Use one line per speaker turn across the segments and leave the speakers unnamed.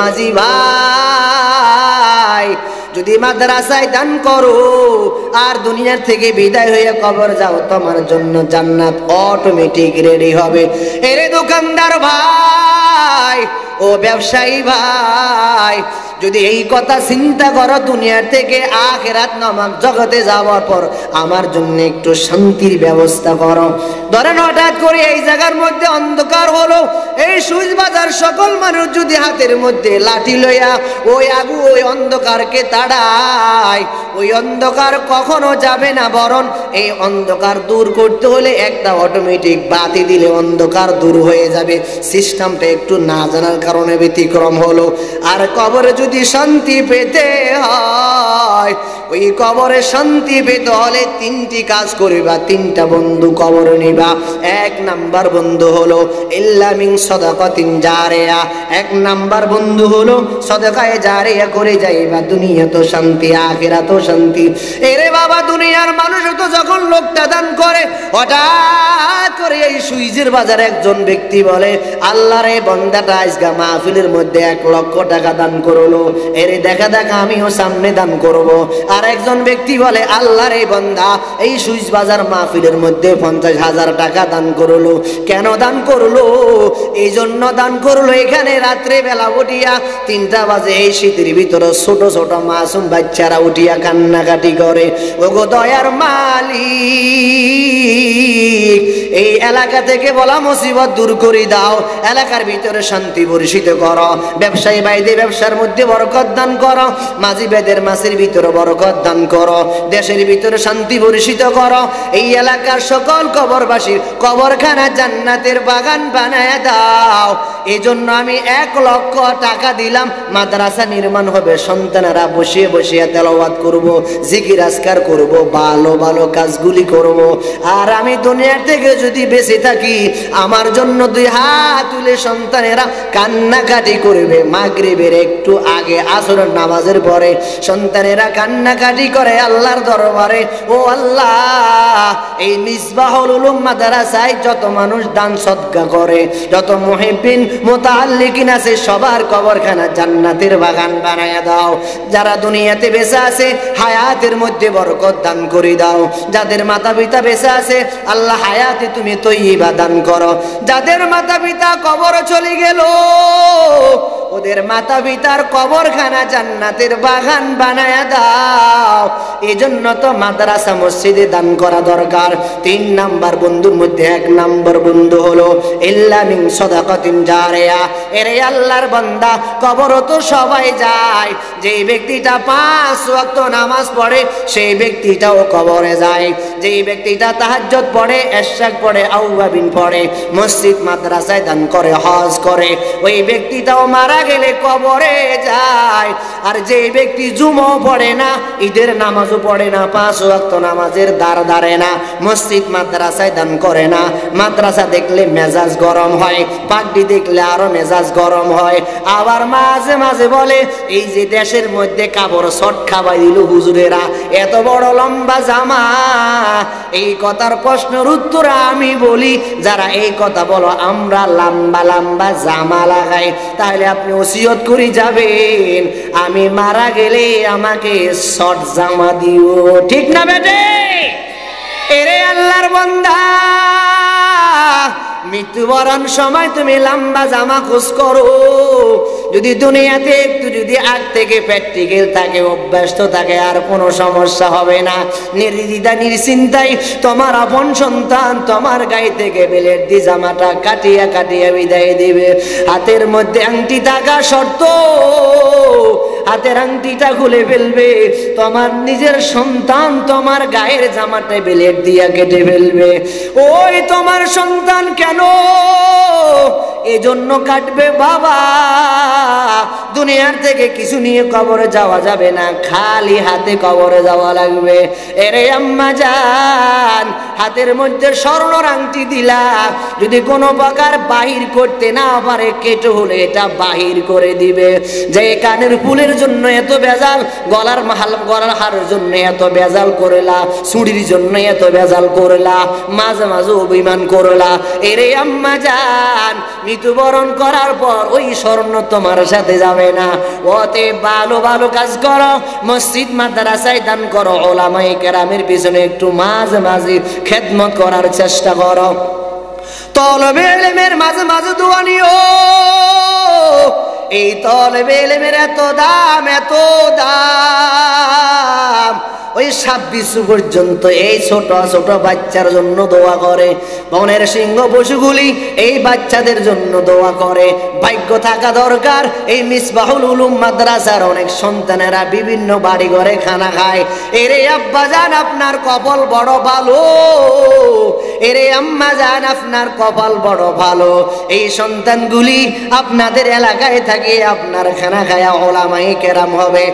মাঝি ভাই, যদি মাদ্রাসায় দান করো আর দুনিয়ার থেকে বিদায় হয়ে কবর যাও, তোমার জন্য জান্নাত অটোমেটিক রেডি হবে। এরে দোকানদার ভাই, ও ব্যবসায়ী ভাই, যদি এই কথা চিন্তা করো, দুনিয়ার থেকে আখিরাত নামক জগতে যাওয়ার পর আমার জন্য একটু শান্তির ব্যবস্থা করো। ধরেন হঠাৎ করে এই জায়গার মধ্যে অন্ধকার হলো, এই সুইচ বাজার সকল মানুষ যদি হাতের মধ্যে লাঠি লইয়া ওই আগুন ওই অন্ধকারকে তাড়ায়, ওই অন্ধকার কখনো যাবে না, বরং এই অন্ধকার দূর করতে হলে একটা অটোমেটিক বাতি দিলে অন্ধকার দূর হয়ে যাবে। সিস্টেমটা একটু না জানার কারণে ব্যতিক্রম হলো। আর কবরে যদি শান্তি পেতে হয়, ওই কবরে শান্তি পেতে হলে তিনটি কাজ করিবা, তিনটা বন্ধু কবরে নিবা। এক নাম্বার বন্ধু হলো ইল্লা মিন সাদাকাতিন জারিয়া, এক নাম্বার বন্ধু হলো সাদাকায়ে জারিয়া করে যাইবা, দুনিয়া তো শান্তি আখিরাতও শান্তি। এরে বাবা, দুনিয়ার মানুষ তো যখন লোকটা দান করে, হঠাৎ করে এই সুইজের বাজারে একজন ব্যক্তি বলে, আল্লাহ রে, বান্দাটা আজকে মাহফিলের মধ্যে 1 লক্ষ টাকা দান করলো, এরে দেখা দেখা আমিও সামনে দান করব। আর একজন ব্যক্তি বলে, আল্লাহ রে বান্দা এই সুইচ বাজার মাহফিলের মধ্যে 50,000 টাকা দান করলো। কেন দান করলো? এই জন্য দান করলো, এখানে রাত্রে বেলা উঠিয়া 3টা বাজে এই শীতের ভিতরে ছোট ছোট মাসুম বাচ্চারা উঠিয়া কান্নাকাটি করে, ওগো দয়ার মালিক, এই এলাকা থেকে বলা মুসিবত দূর করে দাও, এলাকার ভিতরে শান্তি বর্ষিত করো, ব্যবসায়ী ভাইদের ব্যবসার মধ্যে বরকত দান করো, মাঝি বেদের মাছের ভিতরে বরকত দান করো, দেশের ভিতরে শান্তি বর্ষিত করো, এই এলাকার সকল কবরবাসীর কবরখানা জান্নাতের বাগান বানায় দাও। এই জন্য আমি 1 লক্ষ টাকা দিলাম, মাদ্রাসা নির্মাণ হবে, সন্তানেরা বসিয়ে বসিয়ে তেলাওয়াত করব, জিকির আজকার করব, ভালো ভালো কাজগুলি করব। আর আমি দুনিয়ার থেকে যদি বেঁচে থাকি, আমার জন্য 2 হাত তুলে সন্তানেরা কান্নাকাটি করবে। মাগরিবের একটু আগে আসরের নামাজের পরে সন্তানেরা কান্নাকাটি করে আল্লাহর দরবারে, ও আল্লাহ, এই মিসবাহুল উলুম মাদ্রাসায় যত মানুষ দান সদকা করে, যত মুহিব্বিন মুতাআল্লিকিন আছে, সবার কবরখানা জান্নাতের বাগান বানায়া দাও। যারা দুনিয়াতে বেঁচে আছে, হায়াতের মধ্যে বরকত দান করে দাও। যাদের মাতা পিতা বেঁচে আছে, আল্লাহ হায়াতে তুমি তৈয়বা দান করো। যাদের মাতা পিতা কবরে চলে গেল, ওদের মাতা পিতার কবরখানা জান্নাতের বাগান বানায়া দাও। এজন্য তো মাদ্রাসা মসজিদে দান করা দরকার। 3 নাম্বার বন্ধুর মধ্যে 1 নাম্বার বন্ধু হলো ইল্লা মিন সাদাকাতিন জারিয়া। এরে আল্লাহর বান্দা, কবর তো সবাই যায়, যেই ব্যক্তিটা 5 ওয়াক্ত নামাজ পড়ে সেই ব্যক্তিটাও কবরে যায়, যেই ব্যক্তিটা তাহাজ্জুদ পড়ে, ইশরাক পড়ে, আওয়াবিন পড়ে, মসজিদ মাদ্রাসায় দান করে, হজ করে, ওই ব্যক্তিটাও মারা গেলে কবরে যায়। আর যে ব্যক্তি জুমাও পড়ে না, ঈদের নামাজও পড়ে না, 5 ওয়াক্ত নামাজের দ্বার ধারে না, মসজিদ মাদ্রাসায় দান করে না, মাদ্রাসা দেখলে মেজাজ গরম হয়, পাগড়ি দেখলে আরো মেজাজ গরম হয়, আবার মাঝে মাঝে বলে, এই যে দেশের মধ্যে কাপড় শর্ট খাবাই দিল হুজুরেরা, এত বড় লম্বা জামা। এই কথার প্রশ্নের উত্তর আমি বলি, যারা এই কথা বলো আমরা লম্বা লম্বা জামা লাগাই, তাহলে আপনি ওসিয়ত করে যাবেন, আমি মারা গেলে আমাকে শর্ট জামা দিও, ঠিক না বেটে? এরে আল্লাহর বান্দা, মৃত্যুবরণ সময় তুমি লম্বা জামা খোঁজ করো। যদি দুনিয়াতে একটু যদি আগ থেকে প্র্যাকটিক্যাল থাকে, অভ্যস্ত থাকে, আর কোনো সমস্যা হবে না। নির্দ্বিধা নিশ্চিন্তায় তোমার আপন সন্তান তোমার গায়ে থেকে বেলের দি জামাটা কাটিয়া কাটিয়া বিদায় দিবে। হাতের মধ্যে আংটি থাকা শর্ত, হাতের আংটিটা খুলে ফেলবে, তোমার নিজের সন্তান তোমার গায়ের জামাটা বেলেট দিয়া কেটে ফেলবে। ওই তোমার সন্তান কেন এজন্য কাটবে? বাবা, দুনিয়ার থেকে কিছু নিয়ে কবরে যাওয়া যাবে না, খালি হাতে কবরে যাওয়া লাগবে। এরে আম্মা জান, হাতের মধ্যে স্বর্ণর আংটি দিলা, যদি কোনো প্রকার বাহির করতে না পারে কেটে হলে এটা বাহির করে দিবে। যে কানের ফুলের জন্য এত বেজাল, গলার হারের জন্য এত বেজাল করলা, চুড়ির জন্য এত বেজাল করলা, মাঝে মাঝে অভিমান করলা, এরে আম্মা জান মৃত্যুবরণ করার পর ওই স্বর্ণ তোমার সাথে যাবে না। ওতে ভালো ভালো কাজ করো, মসজিদ মাদ্রাসায় দান করো, ওলামায়ে কেরামের পিছনে একটু মাঝে মাঝে খেদমত করার চেষ্টা করো। তলবে ইলমের মাঝে মাঝে দোয়া নিও। এই তলবে ইলমের এত দাম, এত দাম, ওই 26 পর্যন্ত এই ছোট ছোট বাচ্চার জন্য দোয়া করে। বনের সিংহ পশুগুলি এই বাচ্চাদের জন্য দোয়া করে। ভাগ্য থাকা দরকার। এই মিসবাহুল উলুম মাদ্রাসার অনেক সন্তানেরা বিভিন্ন বাড়ি ঘরে খানা খায়। এরে আব্বা জান আপনার কপাল বড় ভালো, এরে আম্মা জান আপনার কপাল বড় ভালো। এই সন্তানগুলি আপনাদের এলাকায় থাকে, আপনার খানা খায়া ওলামায়ে কেরাম হবে,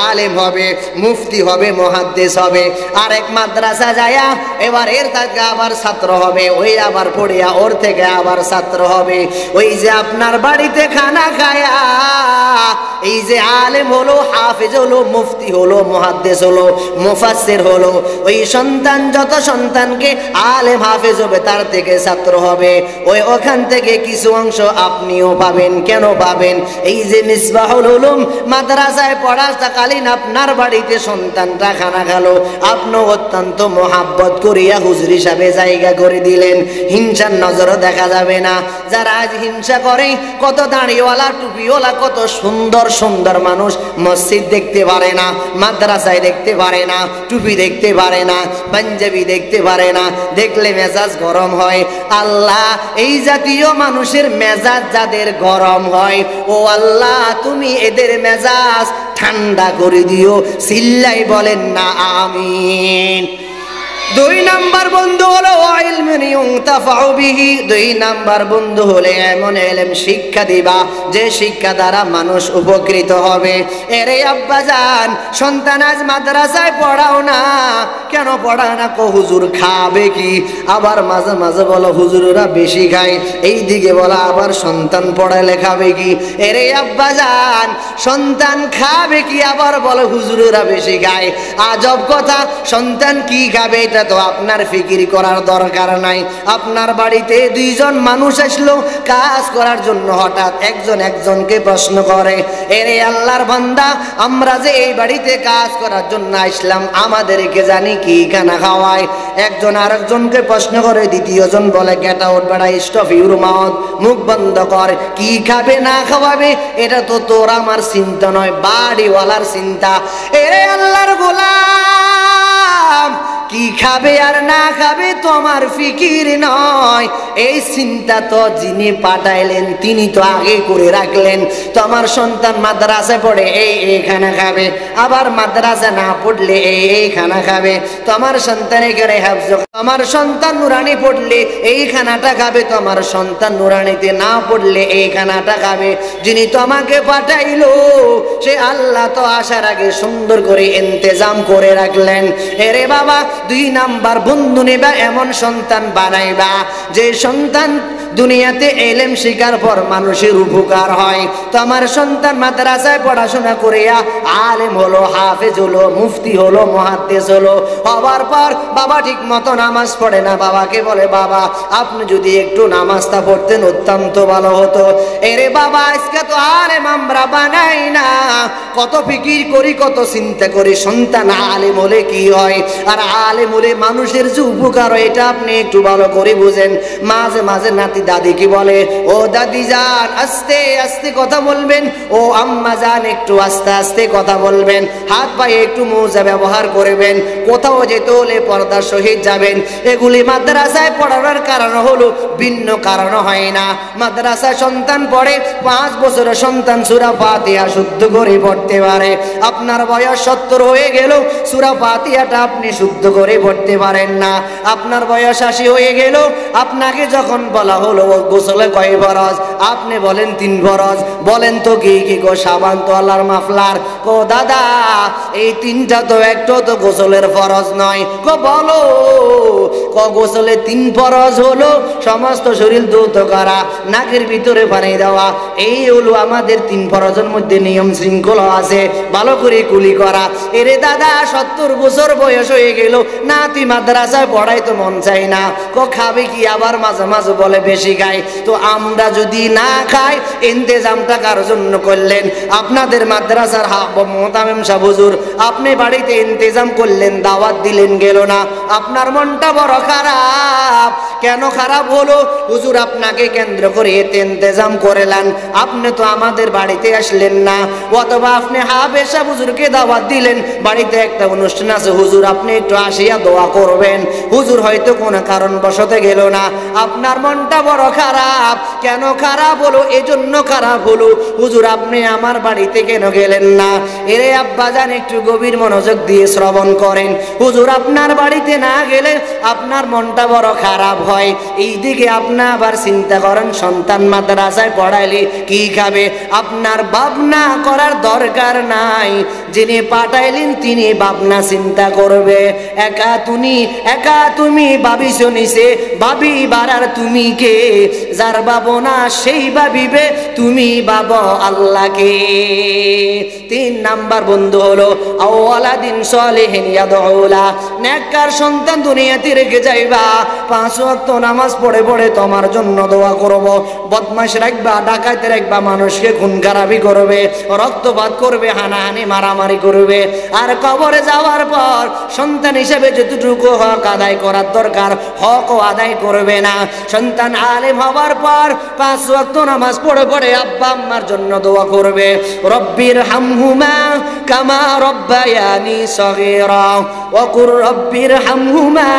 আলেম হবে, মুফতি হবে, মুহাদ্দিস হবে। আরেক মাদ্রাসা যায়া এবার এর থেকে আবার ছাত্র হবে, ওই আবার পড়িয়া ওর থেকে আবার ছাত্র হবে। ওই যে আপনার বাড়িতে খানা খায়া এই যে আলেম হলো, হাফেজ হলো, মুফতি হলো, মুহাদ্দিস হলো, মুফাসসির হলো, ওই সন্তান যত সন্তানকে আলেম হাফেজ হবে তার থেকে ছাত্র হবে। ওই ওখান থেকে কিছু অংশ আপনিও পাবেন। কেন পাবেন? এই যে মিসবাহুল উলুম মাদ্রাসায় পড়াকালীন আপনার বাড়িতে সন্তানটা খানা খালো, আপনি অত্যন্ত মোহাব্বত করিয়া হুজুর হিসাবে জায়গা করে দিলেন, হিংসার নজরও দেখা যাবে না। যারা আজ হিংসা করে, কত দাড়িওয়ালা টুপিওয়ালা কত সুন্দর সুন্দর মানুষ মসজিদ দেখতে পারে না, মাদ্রাসায় দেখতে পারে না, টুপি দেখতে পারে না, পাঞ্জাবি দেখতে পারে না, দেখলে মেজাজ গরম হয়। আল্লাহ এই জাতীয় মানুষের মেজাজ যাদের গরম হয়, ও আল্লাহ তুমি এদের মেজাজ ঠান্ডা করে দিও। সিল্লাই বলেন না আমিন। 2 নাম্বার বন্ধু হলো ইলমুন ইউনতাফাউ বিহি। 2 নাম্বার বন্ধু হলে এমন ইলম শিক্ষা দিবা যে শিক্ষা দ্বারা মানুষ উপকৃত হবে। এরে আব্বা জান সন্তান আজ মাদ্রাসায় পড়াও না, কেন পড়াও না? কো হুজুর খাবে কি? আবার মাঝে মাঝে বলো হুজুররা বেশি খায়, এই দিকে বলা আবার সন্তান পড়ালে খাবে কি? এরে আব্বা জান সন্তান খাবে কি? আবার বলো হুজুররা বেশি খায়। আজব কথা, সন্তান কি খাবে এটা তো আপনার ফিকির করার দরকার নাই। আপনার বাড়িতে 2 জন মানুষ আসলো কাজ করার জন্য, হঠাৎ একজন একজনকে প্রশ্ন করে, এরে আল্লাহর বান্দা আমরা যে এই বাড়িতে কাজ করার জন্য আসলাম, আমাদেরকে জানি কি খানা খাওয়ায়? একজন আরেকজনকে প্রশ্ন করে, দ্বিতীয় জন বলে গেট আউট বেড়া, স্টপ ইউর মাউথ, মুখ বন্ধ কর, কি খাবে না খাওয়াবে এটা তো তোর আমার চিন্তা নয়, বাড়িওয়ালার চিন্তা। এরে আল্লাহর গোলাম কি খাবে আর না খাবে তো আমার ফিকির নয়, এই চিন্তা তো যিনি পাঠাইলেন তিনি তো আগে করে রাখলেন। তো আমার সন্তান মাদ্রাসায় পড়ে এই খানা খাবে, আবার মাদ্রাসা না পড়লে এই খানা খাবে। তো আমার সন্তান এখানে হাফজ, আমার সন্তান নুরানি পড়লে এই খানাটা খাবে, তো আমার সন্তান নুরানিতে না পড়লে এই খানাটা খাবে। যিনি তো আমাকে পাঠাইলো সে আল্লাহ তো আসার আগে সুন্দর করে ইন্তজাম করে রাখলেন। এরে বাবা 2 নাম্বার বন্ধু নেবা, এমন সন্তান বানাইবা যে সন্তান দুনিয়াতে ইলম শিখার পর মানুষের উপকার হয়। তো আমার সন্তান মাদ্রাসায় পড়াশোনা করিয়া আলেম হলো, হাফেজ হলো, মুফতি হলো, মুহাদ্দিস হলো, হবার পর বাবা ঠিক মতো নামাজ পড়ে না। বাবাকে বলে বাবা আপনি যদি একটু নামাজটা পড়তেন অত্যন্ত ভালো হতো। এরে বাবা আজকে তো আলেম আমরা বানাই না, কত ফিকির করি, কত চিন্তা করি, সন্তান আলেম হলে কি হয় আর আলেম হলে মানুষের যে উপকার হয় এটা আপনি একটু ভালো করে বুঝেন। মাঝে মাঝে নাতি দাদি কি বলে, ও দাদি যান আস্তে আস্তে কথা বলবেন, ও আম্মা যান একটু আস্তে আস্তে কথা বলবেন, হাত পায়ে একটু মোজা ব্যবহার করবেন, কোথাও যেতে হলে পর্দার সহিত যাবেন। এগুলি মাদ্রাসায় পড়ানোর কারণ হলো, ভিন্ন কারণ হয় না। মাদ্রাসায় সন্তান পড়ে, 5 বছরের সন্তান সূরা ফাতিহা শুদ্ধ করে পড়তে পারে। আপনার বয়স 70 হয়ে গেল, সূরা ফাতিহাটা আপনি শুদ্ধ করে পড়তে পারেন না। আপনার বয়স 80 হয়ে গেল, আপনাকে যখন বলা হলো গোসলে কয় ফরজ? আপনি বলেন 3 ফরজ। বলেন তো কি কি গো? সাবান, তোয়ালার, মাফলার। কো দাদা এই 3টা তো একটু তো গোসলের ফরজ নয়। কো বলো। কো গোসলে 3 ফরজ হলো সমস্ত শরীর ধৌত করা, নাকের ভিতরে পানি দেওয়া, এই হলো আমাদের 3 ফরজের মধ্যে নিয়ম শৃঙ্খলা আছে, ভালো করে কুলি করা। এরে দাদা 70 বছর বয়স হয়ে গেল, না তুই মাদ্রাসায় পড়াই তো মন চাই না। কো খাবে কি? আবার মাঝে মাঝে বলে বেশি খাই। তো আমরা যদি না খাই ইন্তেজামটা কার জন্য করলেন? আপনাদের মাদ্রাসার মোহতামিম সাহেব হুজুর, আপনি বাড়িতে ইন্তেজাম করলেন, দাওয়াত দিলেন, গেল না। আপনার মনটা বড় খারাপ। কেন খারাপ হলো? হুজুর আপনাকে কেন্দ্র করে এতে ইন্তেজাম করেলেন, আপনি তো আমাদের বাড়িতে আসলেন না। অথবা আপনি হাফেজ সাহেব হুজুরকে দাওয়াত দিলেন, বাড়িতে একটা অনুষ্ঠান আছে, হুজুর আপনি একটু আসিয়া দোয়া করবেন। হুজুর হয়তো কোনো কারণবশত গেল না। আপনার মনটা বড় খারাপ। কেন খারাপ হলো? এজন্য খারাপ হলো, হুজুর আপনি আমার বাড়িতে কেন গেলেন না? এরে আব্বাজান একটু গভীর মনোযোগ দিয়ে শ্রবণ করেন। হুজুর আপনার বাড়িতে না গেলে আপনার মনটা বড় খারাপ হয়। এইদিকে আপনি আবার চিন্তা করেন সন্তান মাদ্রাসায় পড়াইলে কি খাবে। আপনার ভাবনা করার দরকার নাই, যিনি পাঠাইলেন তিনি ভাবনা চিন্তা করবে। একা তুমি ভাবিস নিছে, ভাবি বাড়ার তুমি কে? যার ভাবনা সেই ভাবিবে, তুমি ভাবো আল্লাহকে। 3 নাম্বার বন্ধু হলো আওয়ালাদিন সলিহিন ইয়াদউলা, নেককার সন্তান দুনিয়াতে রেখে যাইবা। 5 ওয়াক্ত নামাজ পড়ে পড়ে তোমার জন্য দোয়া করব। বদমাশ রাখবা, ডাকাত রাখবা, মানুষকে খুন খারাপি করবে, রক্তপাত করবে, হানাহানি মারামারি করবে। আর কবরে যাওয়ার পর সন্তান হিসেবে যতটুকু হক আদায় করার দরকার হকও আদায় করবে না। সন্তান আলেম হওয়ার পর 5 ওয়াক্ত নামাজ পড়ে পড়ে আব্বা আম্মার জন্য দোয়া করবে। রব্বির হামহুমা কামা রব্বায়ানি সগীরা ওয়া কুর রব্বির হামহুমা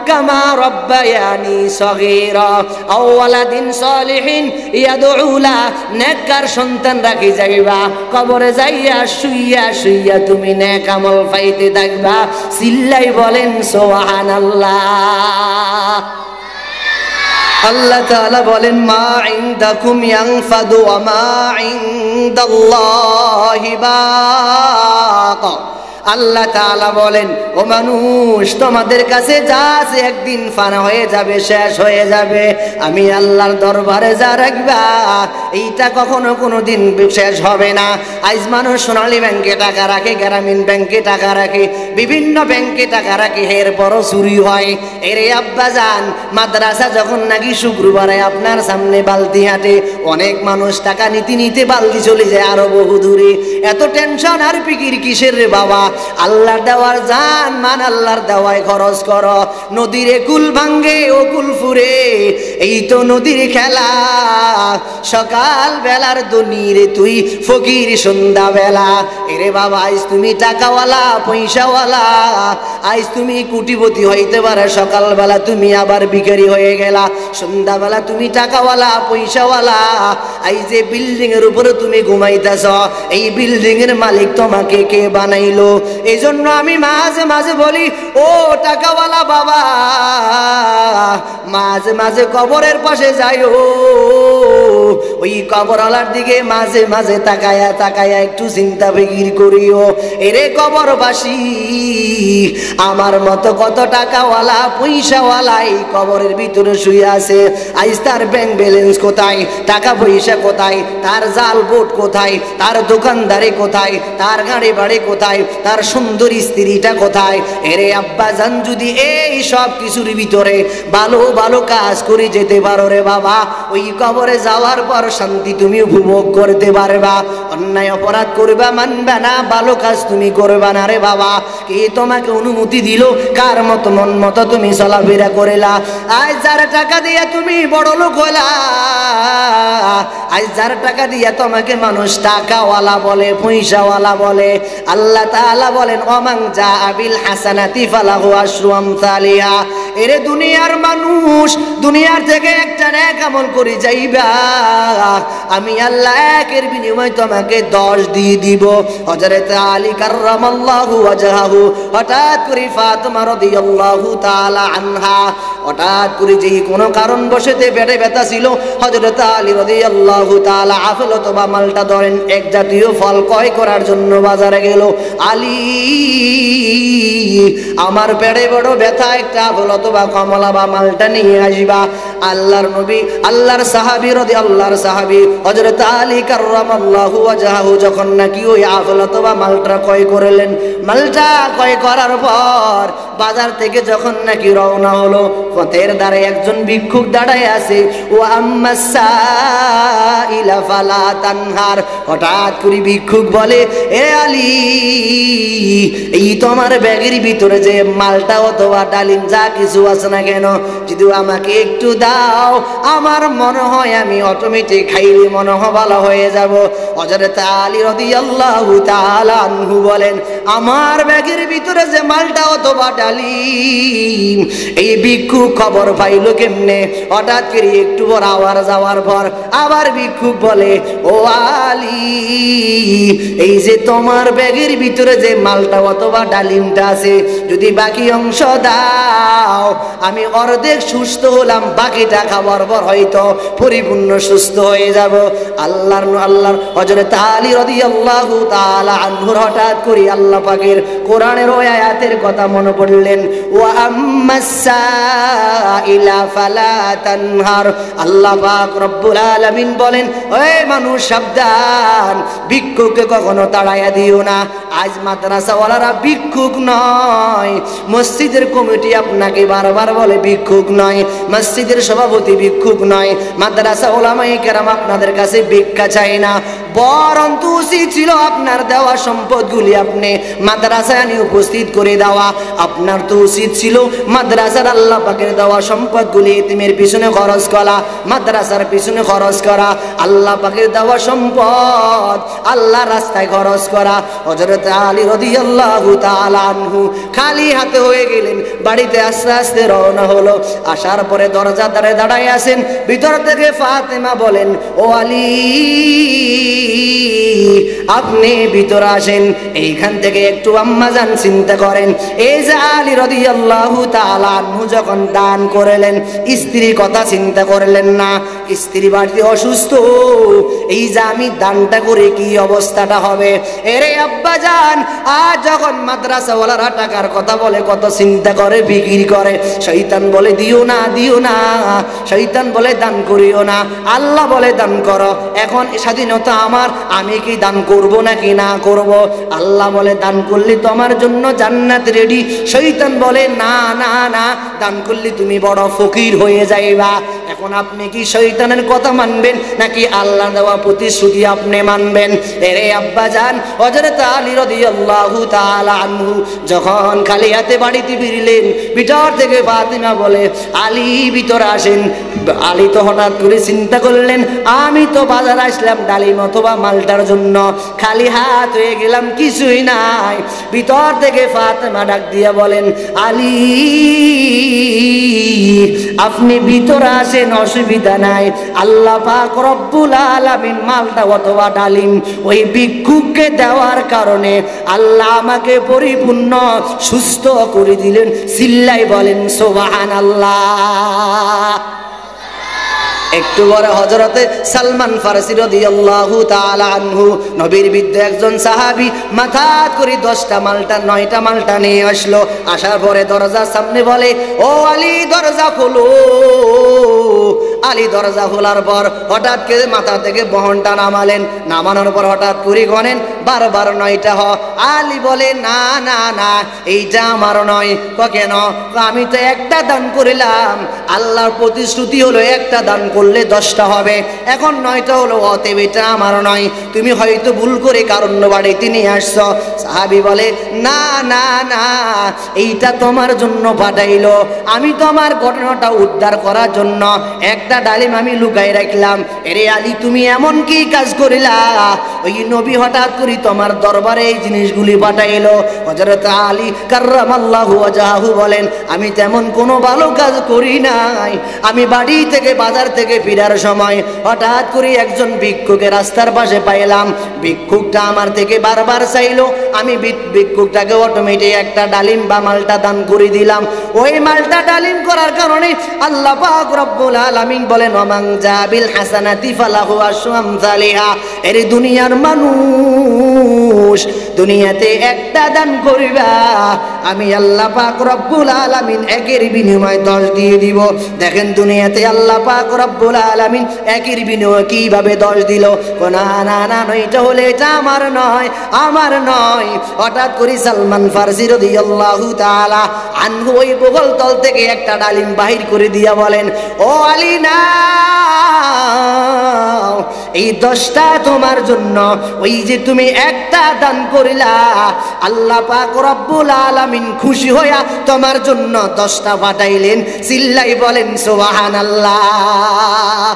কামা রব্বায়ানি সগীরা। আওয়ালাদিন সলিহিন ইয়াদউলা, নেককার সন্তান রাখি যাইবা। কবরে যাইয়া শুইয়া শুইয়া তুমি নেক আমল পাইতে থাকবা। চিল্লাই বলেন সুবহানাল্লাহ। আল্লাহ তাআলা বলেন মা ইনদাকুম ইয়ানফাদু ওয়া মা ইনদাল্লাহি বাক। আল্লাহ তাআলা বলেন ও মানুষ, তোমাদের কাছে যা আছে একদিন ফানা হয়ে যাবে, শেষ হয়ে যাবে। আমি আল্লাহর দরবারে যা রাখবা এইটা কখনো কোনোদিন শেষ হবে না। আজ মানুষ সোনালী ব্যাংকে টাকা রাখে, গ্রামীণ ব্যাংকে টাকা রাখে, বিভিন্ন ব্যাংকে টাকা রাখে, এরপরও চুরি হয়। এরে আব্বা যান, মাদ্রাসা যখন নাকি শুক্রবারে আপনার সামনে বালতি হাঁটে, অনেক মানুষ টাকা নিতে নিতে বালতি চলে যায় আরো বহু দূরে। এত টেনশন আর ফিকির কিসের রে বাবা? আল্লাহর দেওয়ার জান মান আল্লাহর দেওয়ায় খরচ কর। নদীর কুল ভাঙ্গে ও কুল ফুরে, এই তো নদীর খেলা। সকাল বেলার দনিরে তুই ফকির সন্ধ্যা বেলা। এরে বাবা আজ তুমি টাকাওয়ালা পয়সাওয়ালা, আজ তুমি কোটিপতি হইতে পারে, সকালবেলা তুমি আবার ভিখারি হয়ে গেলা, সন্ধ্যাবেলা তুমি টাকাওয়ালা পয়সাওয়ালা। এই যে বিল্ডিং এর উপরে তুমি ঘুমাইতেছ, এই বিল্ডিং এর মালিক তোমাকে কে বানাইলো? এই জন্য আমি মাঝে মাঝে বলি ও টাকাওয়ালা বাবা, মাঝে মাঝে কবরের পাশে যাইও, ওই কবরওয়ালার দিকে মাঝে মাঝে তাকায়া তাকায়া একটু চিন্তা ফিকির করিও। এরে কবরবাসী, আমার মতো কত টাকাওয়ালা পয়সাওয়ালা এই কবরের ভিতরে শুয়ে আছে। আজ তার ব্যাংক ব্যালেন্স কোথায়, টাকা পয়সা কোথায়, তার জাল বোট কোথায়, তার দোকানদারি কোথায়, তার গাড়ি বাড়ি কোথায়, তার সুন্দর স্ত্রীটা কোথায়? এরে আব্বা জান, যদি এই সব কিছুর ভিতরে ভালো ভালো কাজ করে যেতে পারো রে বাবা, ওই কবরে যাওয়ার পর শান্তি তুমি উপভোগ করতে পারবা। অন্যায় অপরাধ করবা মানবে না, ভালো কাজ তুমি করবা না রে বাবা। কে তোমাকে অনুমতি দিল? কার মতো মন মতো তুমি চলাফেরা করেলা? আজ যার টাকা দিয়া তুমি বড় লোক হলা, আজ যার টাকা দিয়া তোমাকে মানুষ টাকাওয়ালা বলে, পয়সাওয়ালা বলে। আল্লাহ তাআলা বলেন ওমান জাআ বিল হাসানাতি ফালাহু আশরু আমসালিহা। এরে দুনিয়ার মানুষ, দুনিয়ার থেকে একটা নেক আমল করে যাইবা, আমি আল্লাহ একের বিনিময়ে তোমাকে 10 দিয়ে দিব। হযরত আলী কাররামাল্লাহু ওয়াজহাহু হঠাৎ করে ফাতেমা রাদিয়াল্লাহু তাআলা আনহা হঠাৎ করে যেই কোনো কারণ বসেতে পেটে ব্যথা ছিল, হযরত আলী রাদিয়াল্লাহু তাআলা আপেল অথবা মালটা ধরেন এক জাতীয় ফল ক্রয় করার জন্য বাজারে গেল। আলী আমার পেটে বড় ব্যথা, একটা আপেল অথবা কমলা বা মালটা নিয়ে আসবা। আল্লাহর নবী আল্লাহর সাহাবী হযরত আলী কাররামাল্লাহু ওয়াজহাহু যখন নাকি ওই আপেল অথবা মালটা ক্রয় করলেন, মালটা ক্রয় করার পর বাজার থেকে যখন নাকি রওনা হলো, পথের ধারে একজন ভিক্ষুক দাঁড়ায় আছে। ও আম্মাসাইলা ফালা তানহার, হঠাৎ করে ভিক্ষুক বলে, এ আলী, এই তোমার ব্যাগের ভিতরে যে মালটা অথবা ডালিম যা কিছু আছে না কেন, যদি আমাকে একটু দাও, আমার মনে হয় আমি অটোমেটিক খাইলে মনে হয় ভালো হয়ে যাব। হযরত আলী রাদিয়াল্লাহু তাআলা আনহু বলেন, আমার ব্যাগের ভিতরে যে মালটা অথবা ডালিম, এই ভিক্ষুক খবর পাইল কেমনে? হঠাৎ করে একটু পর আওয়ার যাওয়ার পর আবার ভিক্ষুক বলে, ও আলী, এই যে তোমার ব্যাগের ভিতরে যে মালটা অথবা ডালিমটা আছে, যদি বাকি অংশ দাও, আমি অর্ধেক সুস্থ হলাম, বাকিটা খাবার পর হয়তো পরিপূর্ণ সুস্থ হয়ে যাব। আল্লাহর হযরত আলী রাদিয়াল্লাহু তাআলা আনহুর হঠাৎ করে আল্লাহ পাকের কোরআনের ওই আয়াতের কথা মনে পড়লেন, ওয়া আম্মাসাইলা ফালা তানহার। আল্লাহ পাক রব্বুল আলামিন বলেন, ওই মানুষ সাবধান, ভিক্ষুককে কখনো তাড়াইয়া দিও না। আজ মাদ্রাসাওয়ালারা ভিক্ষুক নয়, মসজিদের কমিটি আপনাকে বারবার বলে ভিক্ষুক নয়, মসজিদের সভাপতি ভিক্ষুক নয়, মাদ্রাসা উলামায়ে কেরাম আপনাদের কাছে ভিক্ষা চায় না, বরঞ্চ উচিত ছিল আপনার দেওয়া সম্পদগুলি আপনি মাদ্রাসায় আনি উপস্থিত করে দেওয়া। আপনার তো উচিত ছিল মাদ্রাসার আল্লাহ পাকের দেওয়া সম্পদগুলি এতিমের পিছনে খরচ করা, মাদ্রাসার পিছনে খরচ করা, আল্লাহ পাকের দেওয়া সম্পদ আল্লাহর রাস্তায় খরচ করা। হযরত আলী রাদিয়াল্লাহু তাআলা আনহু খালি হাতে হয়ে গেলেন, বাড়িতে আস্তে আস্তে রওনা হলো। আসার পরে দরজা ধারে দাঁড়ায় আছেন, ভিতর থেকে ফাতেমা বলেন, ও আলী, আপনি ভিতরে আসেন। এইখান থেকে একটু আম্মাজান চিন্তা করেন, এই যে আলী রাদিয়াল্লাহু তাআলা আনহু যখন দান করলেন, স্ত্রীর কথা চিন্তা করলেন না, স্ত্রী বাড়িতে অসুস্থ, এই যে আমি দানটা করে কি অবস্থাটা হবে। এরে আব্বাজান, আজ যখন মাদ্রাসাওয়ালারা টাকার কথা বলে, কত চিন্তা করে, বিক্রি করে, শয়তান বলে দিও না, দিও না, শয়তান বলে দান করিও না, আল্লাহ বলে দান করো। এখন স্বাধীনতা আমার, আমি কি দান করব নাকি না করব? আল্লাহ বলে দান করলে তোমার জন্য জান্নাত রেডি, শয়তান বলে না না না, দান করলে তুমি বড় ফকির হয়ে যাইবা। এখন আপনি কি শয়তানের কথা মানবেন নাকি আল্লাহ দেওয়া প্রতিশ্রুতি আপনি মানবেন? এরে আব্বাজান, হযরত আলী রাদিয়াল্লাহু তাআলা আনহু যখন খালি হাতে বাড়িতে ফিরলেন, ভিতর থেকে ফাতিমা বলে, আলী ভিতরে আসেন। আলী তো হঠাৎ করে চিন্তা করলেন, আমি তো বাজার আসলাম ডালিম অথবা মালটার জন্য, খালি হাত হয়ে গেলাম, কিছুই নাই। ভিতর থেকে ফাতিমা ডাক দিয়া বলেন, আলী, আপনি ভিতরে আসেন, অসুবিধা নাই। আল্লাহ পাক রব্বুল আলামিন মালটা অথবা ডালিম ওই ভিক্ষুককে দেওয়ার কারণে আল্লাহ আমাকে পরিপূর্ণ সুস্থ করে দিলেন। চিল্লাই বলেন সুবহানাল্লাহ। একটু পরে হযরতে সালমান ফারসি রাদিয়াল্লাহু তাআলা আনহু, নবীর বিদ্য একজন সাহাবী, মাথা করে 10টা মালটা 9টা মালটা নিয়ে আসলো। আসার পরে দরজার সামনে বলে, ও আলী, দরজা খোলো। আলী দরজা খোলার পর হঠাৎ করে মাথা থেকে বহনটা নামালেন, নামানোর পর হঠাৎ করে গনেন, বারবার 9টা হ। আলী বলে, না না না, এইটা আমার নয়। কেন? আমি তো একটা দান করিলাম, আল্লাহর প্রতিশ্রুতি হলো একটা দান করলে 10টা হবে, এখন 9টা হলো, অতএব এটা আমার নয়, তুমি হয়তো ভুল করে কারণ বাড়িতে নিয়ে আসছো। সাহাবী বলে, না না না, এইটা তোমার জন্য পাঠাইলো, আমি তোমার ঘটনাটা উদ্ধার করার জন্য একটা একটা ডালিম আমি লুকাই রাখলাম। এরে আলী তুমি এমন কি কাজ করিলা? ওই নবী হঠাৎ করে তোমার দরবারে এই জিনিসগুলি পাঠাইলো। হযরত আলী কাররামাল্লাহু ওয়াজহাহু বলেন, আমি তেমন কোনো ভালো কাজ করি নাই। আমি বাড়ি থেকে বাজার থেকে ফেরার সময় হঠাৎ করে একজন ভিক্ষুকের রাস্তার পাশে পাইলাম। ভিক্ষুকটা আমার থেকে বারবার চাইলো, আমি ভিক্ষুকটাকে অটোমেটিক একটা ডালিম বা মালটা দান করে দিলাম। ওই মালটা ডালিম করার কারণে আল্লাহ পাক রব্বুল আলামিন বলেন, ওয়ামান জাবিল হাসানাতি ফালাহু আশরু আমসালিহা। এর দুনিয়ার মানুষ, দুনিয়াতে একটা দান করিবা, আমি আল্লাহ পাক রব্বুল আলামিন একের বিনিময়ে 10 দিয়ে দিব। দেখেন দুনিয়াতে আল্লাহ পাক রব্বুল আলামিন একের বিনিময়ে কিভাবে 10 দিল। না না না, এটা হলে এটা আমার নয়, আমার নয়। হঠাৎ করে সালমান ফারসি রাদিয়াল্লাহু তাআলা আনহু ওই বগল তল থেকে একটা ডালিম বাহির করে দিয়া বলেন, ও আলী নাও, এই 10টা তোমার জন্য। ওই যে তুমি একটা দান করিলা, আল্লাহ পাক রব্বুল আলামিন খুশি হইয়া তোমার জন্য 10টা পাঠাইলেন। চিল্লাই বলেন সুবহানাল্লাহ।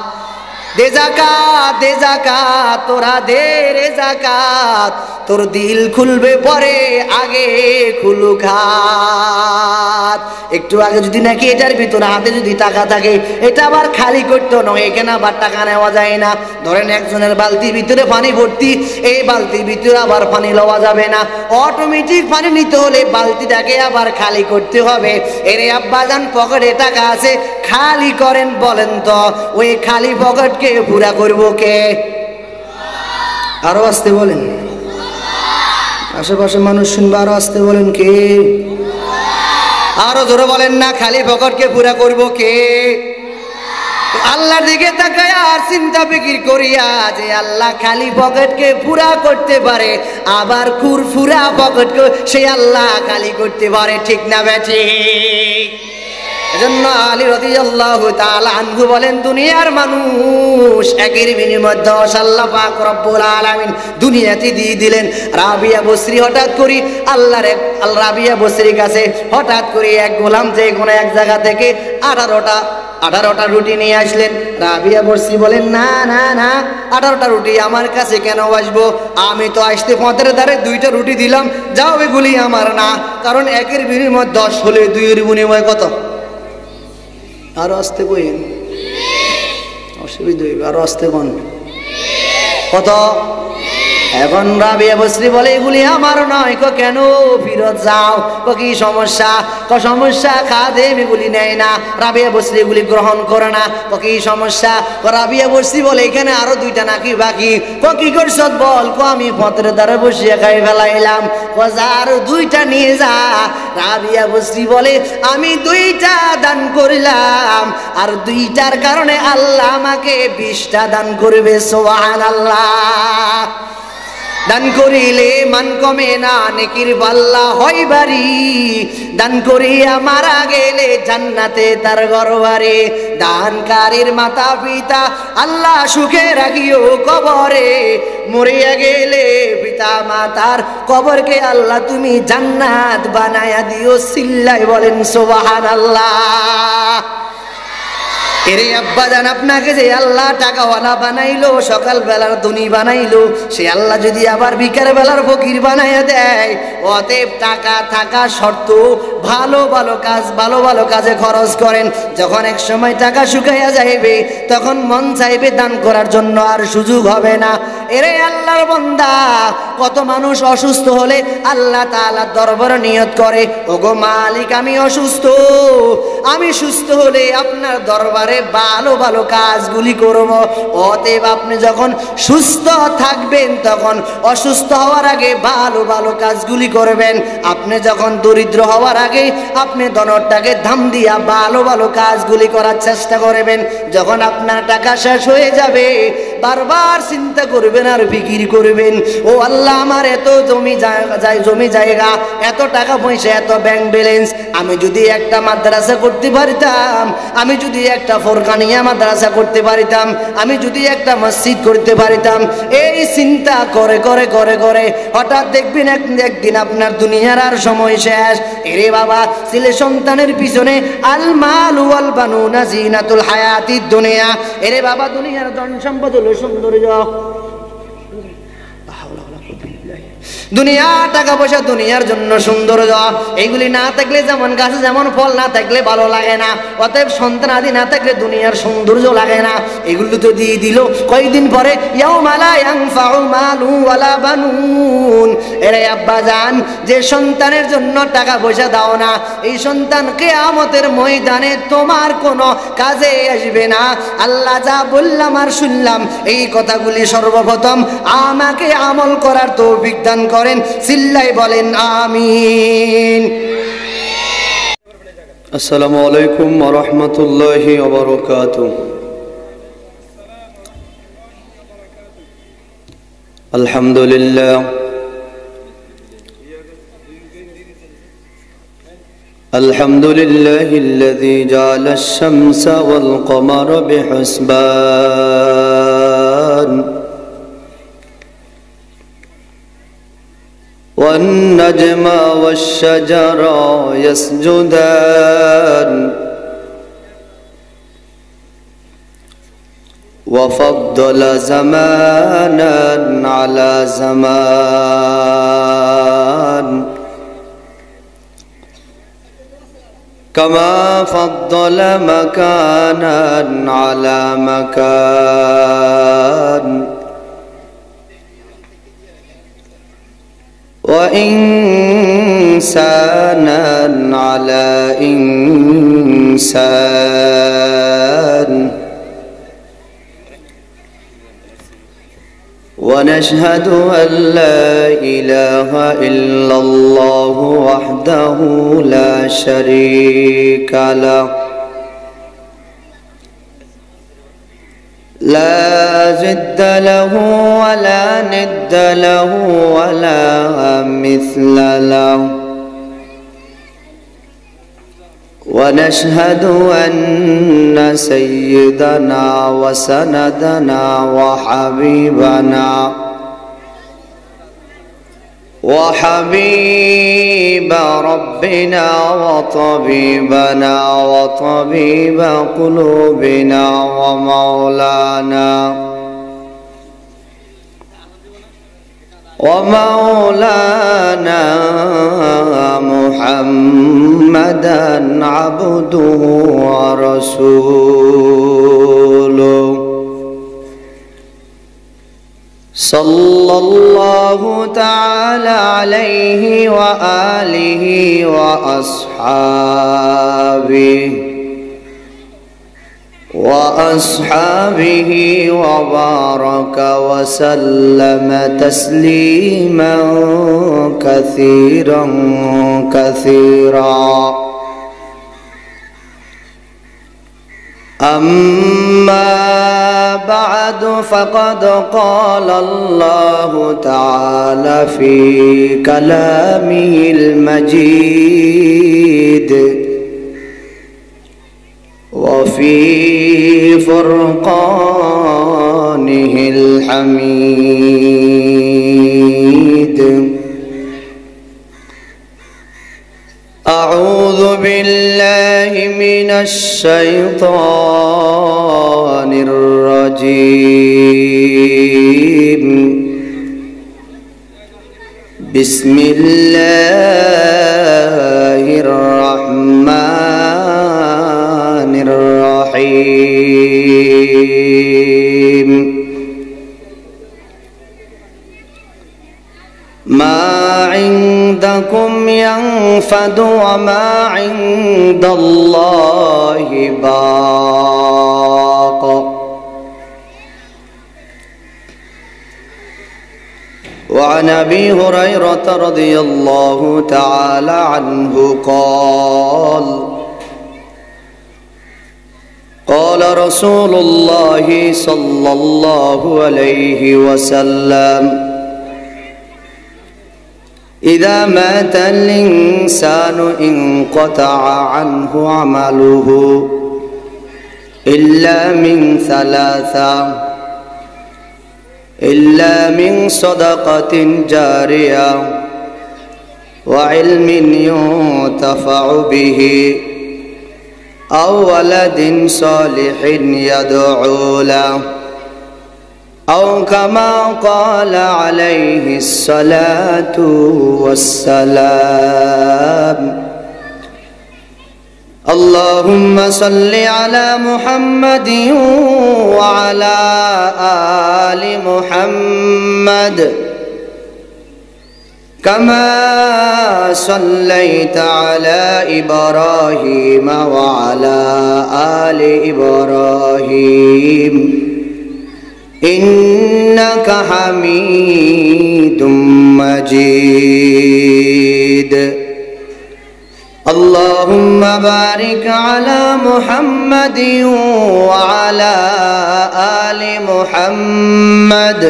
দে যাকাত, দে যাকাত, তোরা দে রে যাকাত, তোর দিল খুলবে পরে, আগে খুলুক হাত। একটু আগে যদি নাকি এটার ভিতরে হাতে যদি টাকা থাকে, এটা আবার খালি করতে নয়, এখানে আবার টাকা নেওয়া যায় না। ধরেন একজনের বালতির ভিতরে পানি ভর্তি, এই বালতির ভিতরে আবার পানি লওয়া যাবে না। অটোমেটিক পানি নিতে হলে বালতিটাকে আবার খালি করতে হবে। এরে আব্বাজান পকেটে টাকা আছে, খালি করেন। বলেন তো ওই খালি পকেটকে পুরা করবো কে? আরো আসতে বলেন, আশেপাশে মানুষ শুনবে, আরো আসতে বলেন কে? আরো জোরে বলেন না, খালি পকেটকে পুরা করবো কে? আল্লাহর দিকে তাকায় আর চিন্তা ফিকির করিয়া যে আল্লাহ খালি পকেটকে পুরা করতে পারে, আবার ফুরফুরা পকেটকে সে আল্লাহ খালি করতে পারে। ঠিক না বেঠি? এজন্য আলী রাদিয়াল্লাহু তাআলা আনহু বলেন, দুনিয়ার মানুষ একের বিনিময়ে 10 আল্লাহ পাক রব্বুল আলামিন দুনিয়াতে দিয়ে দিলেন। রাবিয়া বসরি হঠাৎ করে রাবিয়া বসরির কাছে হঠাৎ করে এক গোলাম যে কোনো এক জায়গা থেকে 18টা রুটি নিয়ে আসলেন। রাবিয়া বসরি বলেন, না না না, 18টা রুটি আমার কাছে কেন আসবো? আমি তো আসতে পথের ধারে 2টা রুটি দিলাম, যাও এগুলি আমার না। কারণ একের বিনিময়ে 10 হলে 2-এর বিনিময়ে কত? আরো আসতে কইন, অসুবিধা হইবে, আরো আসতে কোন কত? এখন রাবিয়া বসরি বলে, এগুলি আমার নয়। কেন? ফিরত যাও। কি সমস্যা? সমস্যা খাদেম এগুলি নেয় না। রাবিয়া বসরি এগুলি গ্রহণ করে না। কি সমস্যা? রাবিয়া বসরি বলে, এখানে আরো 2টা নাকি বাকি। কি করছ বল? আমি পথের দ্বারা বসিয়ে খাই ফেলাইলাম। আরো 2টা নিয়ে যা। রাবিয়া বসরি বলে, আমি 2টা দান করিলাম, আর 2টার কারণে আল্লাহ আমাকে 20টা দান করবে। সুবহানাল্লাহ। দান করিলে মান কমে না, নেকির পাল্লা হয় ভারী। দান করিয়া মারা গেলে জান্নাতে তার ঘরবাড়ি। দানকারীর মাতা পিতা আল্লাহ সুখে রাখিও কবরে। মরিয়া গেলে পিতা মাতার কবরকে আল্লাহ তুমি জান্নাত বানায়া দিও। চিল্লাই বলেন সুবহানাল্লাহ। এরে আব্বাজান, আপনাকে যে আল্লাহ টাকাওয়ালা বানাইলো, সকাল বেলার ধনী বানাইলো, সে আল্লাহ যদি আবার বিকাল বেলার ফকির বানাইয়া দেয়, অতএব টাকা থাকা শর্ত ভালো ভালো কাজ, ভালো ভালো কাজে খরচ করেন। যখন এক সময় টাকা শুকাইয়া যাইবে, তখন মন চাইবে দান করার জন্য, আর সুযোগ হবে না। এরে আল্লাহর বান্দা, কত মানুষ অসুস্থ হলে আল্লাহ তাআলার দরবারে নিয়ত করে, ওগো মালিক আমি অসুস্থ, আমি সুস্থ হলে আপনার দরবারে ভালো ভালো কাজগুলি করব। অতএব আপনি যখন সুস্থ থাকবেন, তখন অসুস্থ হওয়ার আগে ভালো ভালো কাজগুলি করবেন। আপনি যখন দরিদ্র হওয়ার আগে আপনি ধনটাকে দাম দিয়া ভালো ভালো কাজগুলি করার চেষ্টা করবেন। যখন আপনার টাকা শেষ হয়ে যাবে, বারবার চিন্তা করবেন আর ফিকির করবেন, ও আল্লাহ আমার এত জমি জায়গা, এত টাকা পয়সা, এত ব্যাংক ব্যালেন্স, আমি যদি একটা মাদ্রাসা করতে পারিতাম, আমি যদি একটা ফরকানিয়া মাদ্রাসা করতে পারিতাম, আমি যদি একটা মসজিদ করতে পারিতাম। এই চিন্তা করে করে করে করে হঠাৎ দেখবেন একদিন আপনার দুনিয়ার আর সময় শেষ। এরে বাবা, ছেলে সন্তানের পিছনে আল মাল ওয়াল বানুনা জিনাতুল হায়াতিদ দুনিয়া। এরে বাবা, দুনিয়ার ধন সম্পদ হলো সৌন্দর্য, দুনিয়া টাকা পয়সা দুনিয়ার জন্য সৌন্দর্য। এইগুলি না থাকলে যেমন গাছে যেমন ফল না থাকলে ভালো লাগে না, অতএব সন্তান আদি না থাকলে দুনিয়ার সৌন্দর্য লাগে না। এগুলো তো দিয়ে দিল কয়েকদিন পরে, ইয়াউমা লা ইয়ানফাউ মালু ওয়ালা বানুন। এরে আব্বা জান, যে সন্তানের জন্য টাকা পয়সা দাও না, এই সন্তান কিয়ামতের ময়দানে তোমার কোনো কাজে আসবে না। আল্লাহ যা বললাম আর শুনলাম, এই কথাগুলি সর্বপ্রথম আমাকে আমল করার তৌফিক দান করেন। সিল্লাই বলেন আমিন।
আসসালামু আলাইকুম ওয়া রাহমাতুল্লাহি ওয়া বারাকাতুহু। আলহামদুলিল্লাহ আলহামদুলিল্লাহিল্লাযী জাআলা আশ-শামসা ওয়াল কমারা বিহুসবান والنجم والشجر يسجدان وفضل زمانا على زمان كما فضل مكانا على مكان وإنسانا على إنسان ونشهد أن لا إله إلا الله وحده لا شريك له لا ضد له ولا ند له ولا مثل له ونشهد أن سيدنا وسندنا وحبيبنا وحبيب ربنا وطبيبنا وطبيب قلوبنا ومولانا محمدا عبده ورسوله صلى الله تعالى عليه وآله وأصحابه وبارك وسلم تسليما كثيرا كثيرا. أما بعد فقد قال الله تعالى في كلامه المجيد وفي فرقانه الحميد. أعوذ بالله من الشيطان الرجيم. بسم الله الرحمن الرحيم. ما عندكم ينفد وما عند الله باق. وعن أبي هريرة رضي الله تعالى عنه قال قال رسول الله صلى الله عليه وسلم إذا مات الإنسان انقطع عنه عمله إلا من ثلاثة إلا من صدقة جارية وعلم ينتفع به أو ولد صالح يدعو له أو كما قال عليه الصلاة والسلام اللهم صل على محمد وعلى آل محمد كما صليت على إبراهيم وعلى آل إبراهيم إنك حميد مجيد اللهم بارك على محمد وعلى آل محمد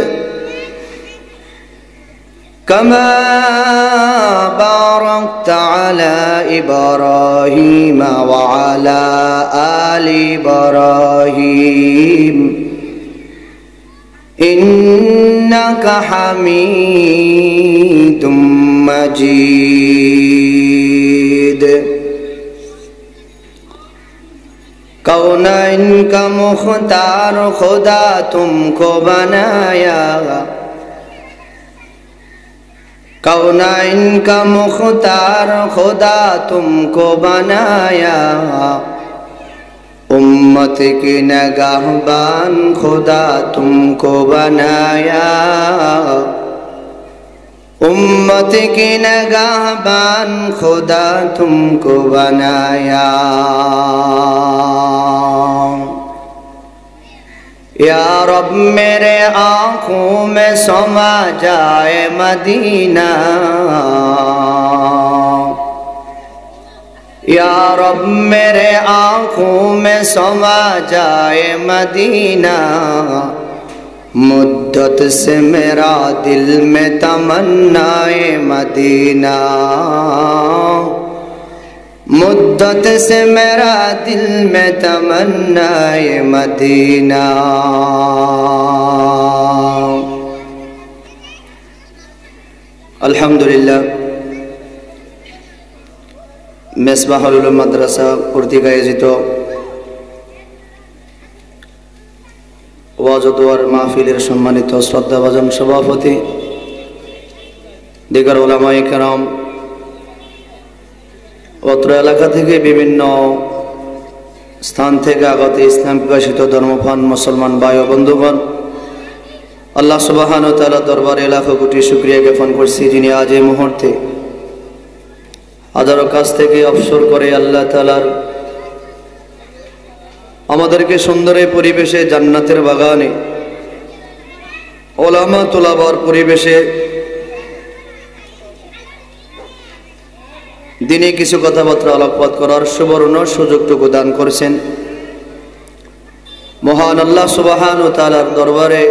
كما باركت على إبراهيم وعلى آل إبراهيم إنك حميد مجيد कौनैन का मुख्तार खुदा तुमको बनाया कौनैन का मुख्तार खुदा तुमको बनाया उम्मत की नगाहबान खुदा तुमको बनाया उम्मत की नगाहबान खुदा तुमको बनाया या रब मेरे आँखों में समा जाए मदीना या रब मेरे आँखों में समा जाए मदीना मुद्दत से मेरा दिल में तमन्नाए मदीना मुद्दत से मेरा दिल में तमन्नाए मदीना अल्हम्दुलिल्लाह मेसबाहुल उलूम মাদ্রাসা কর্তৃক আয়োজিত ওয়াজ ও দোয়ার মাহফিলের সম্মানিত শ্রদ্ধাভাজন সভাপতি দিগার উলামায়ে কেরাম অত্র এলাকা থেকে বিভিন্ন স্থান থেকে আগত ইসলাম বিভাষিত ধর্মপ্রাণ মুসলমান ভাই ও বন্ধুগণ আল্লাহ সুবহানাহু ওয়া তাআলা দরবারে লাখো কোটি শুকরিয়া জ্ঞাপন করছি যিনি আজ এই মুহূর্তে হাজারো কাছ থেকে অবসর করে আল্লাহ তাআলার আমাদেরকে সুন্দর এই পরিবেশে জান্নাতের বাগানে ওলামা তুলাবার পরিবেশে দিনে কিছু কথাবার্তা আলোকপাত করার সুবর্ণ সুযোগটুকু দান করেছেন মহান আল্লাহ সুবহানাহু ওয়া তাআলার দরবারে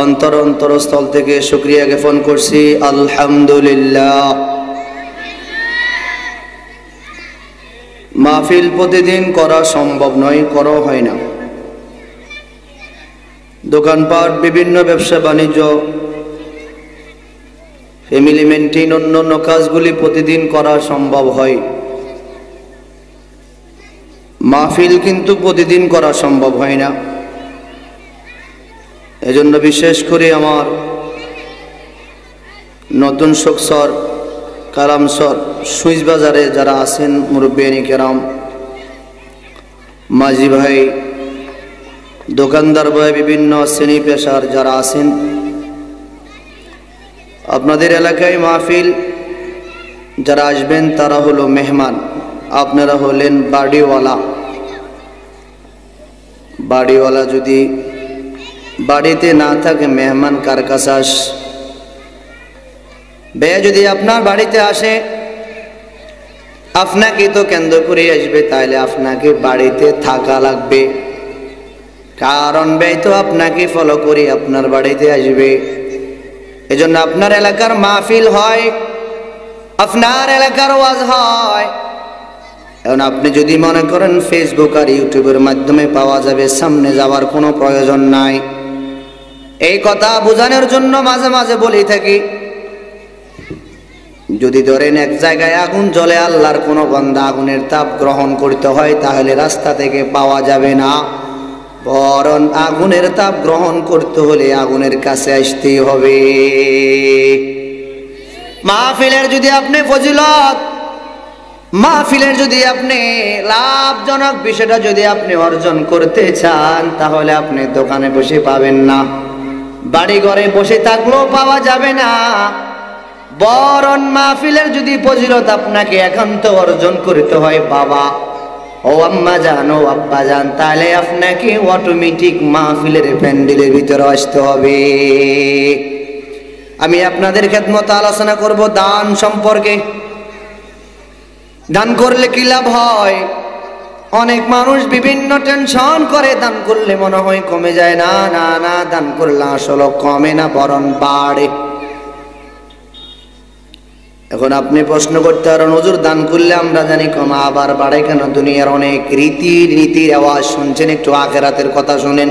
অন্তরস্থল থেকে শুকরিয়া জ্ঞাপন করছি আলহামদুলিল্লাহ মাহফিল প্রতিদিন করা সম্ভব নয়, করা হয় না। দোকানপাট, বিভিন্ন ব্যবসা বাণিজ্য, ফ্যামিলি মেনটেন, অন্যান্য কাজগুলি প্রতিদিন করা সম্ভব হয়। মাহফিল কিন্তু প্রতিদিন করা সম্ভব হয় না। এজন্য বিশেষ করে আমার নতুন শোকসর, কালামসর, সুইচ বাজারে যারা আছেন মুরব্বিয়ানি কেরাম, মাঝি ভাই, দোকানদার ভাই, বিভিন্ন শ্রেণী পেশার যারা আছেন, আপনাদের এলাকায় মাহফিল যারা আসবেন তারা হলো মেহমান, আপনারা হলেন বাড়িওয়ালা। বাড়িওয়ালা যদি বাড়িতে না থাকে মেহমান কার কাছে আস? বে যদি আপনার বাড়িতে আসে আপনাকে তো কেন্দ্র করে আসবে, তাহলে আপনাকে বাড়িতে থাকা লাগবে, কারণ ব্যয় তো আপনাকে ফলো করে আপনার বাড়িতে আসবে। এজন্য আপনার এলাকার মাহফিল হয়, আপনার এলাকার ওয়াজ হয়। এখন আপনি যদি মনে করেন ফেসবুক আর ইউটিউবের মাধ্যমে পাওয়া যাবে, সামনে যাওয়ার কোনো প্রয়োজন নাই। এই কথা বোঝানোর জন্য মাঝে মাঝে বলে থাকি, যদি ধরেন এক জায়গায় আগুন জ্বলে, আল্লাহর কোনো বান্দা আগুনের তাপ গ্রহণ করতে হয়, তাহলে রাস্তা থেকে পাওয়া যাবে না, বরং আগুনের তাপ গ্রহণ করতে হলে আগুনের কাছে আসতেই হবে। মাহফিলের যদি আপনি ফজিলত, মাহফিলের যদি আপনি লাভজনক বিষয়টা যদি আপনি অর্জন করতে চান, তাহলে আপনি দোকানে বসে পাবেন না, বাড়ি ঘরে বসে থাকলেও পাওয়া যাবে না, বরং মাহফিলের যদি ফজিলত আপনাকে একান্ত অর্জন করতে হয় বাবা ও আম্মা জান ও আব্বা জান, তাহলে আপনাকে অটোমেটিক মাহফিলের প্যান্ডেলের ভিতরে আসতে হবে। আমি আপনাদের খেদমতে আলোচনা করব দান সম্পর্কে। দান করলে কি লাভ হয়? অনেক মানুষ বিভিন্ন টেনশন করে, দান করলে মনে হয় কমে যায়। না না না, দান করলে আসলে কমে না, বরং বাড়ে। এখন আপনি প্রশ্ন করতে পারেন, হুজুর দান করলে আমরা জানি কমা, আবার বাড়ে কেন? দুনিয়ার অনেক রীতির আওয়াজ শুনছেন, একটু আখিরাতের কথা শুনেন।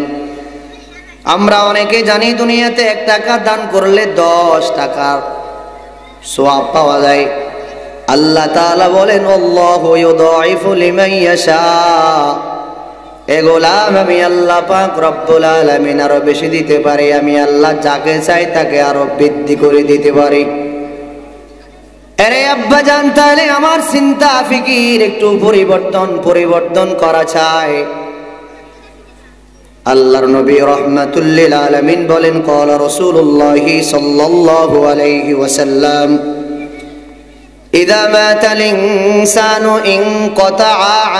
আমরা অনেকে জানি দুনিয়াতে 1 টাকা দান করলে 10 টাকার সওয়াব পাওয়া যায়। আল্লাহ তাআলা বলেন, আল্লাহু ইউদাইফু লিমান ইয়াশা। এ গোলাম, আমি আল্লাহ পাক রব্বুল আলামিন আরো বেশি দিতে পারি। আমি আল্লাহ যাকে চাই তাকে আরো বৃদ্ধি করে দিতে পারি। আরে আব্বা জান, তাহলে আমার চিন্তা ফিকির একটু পরিবর্তন করা চাই। আল্লাহর নবী রাহমাতুল লিল আলামিন বলেন, ক্বালা রাসূলুল্লাহ সাল্লাল্লাহু আলাইহি ওয়াসাল্লাম, ইযা মাতাল ইনসানু ইনকাতা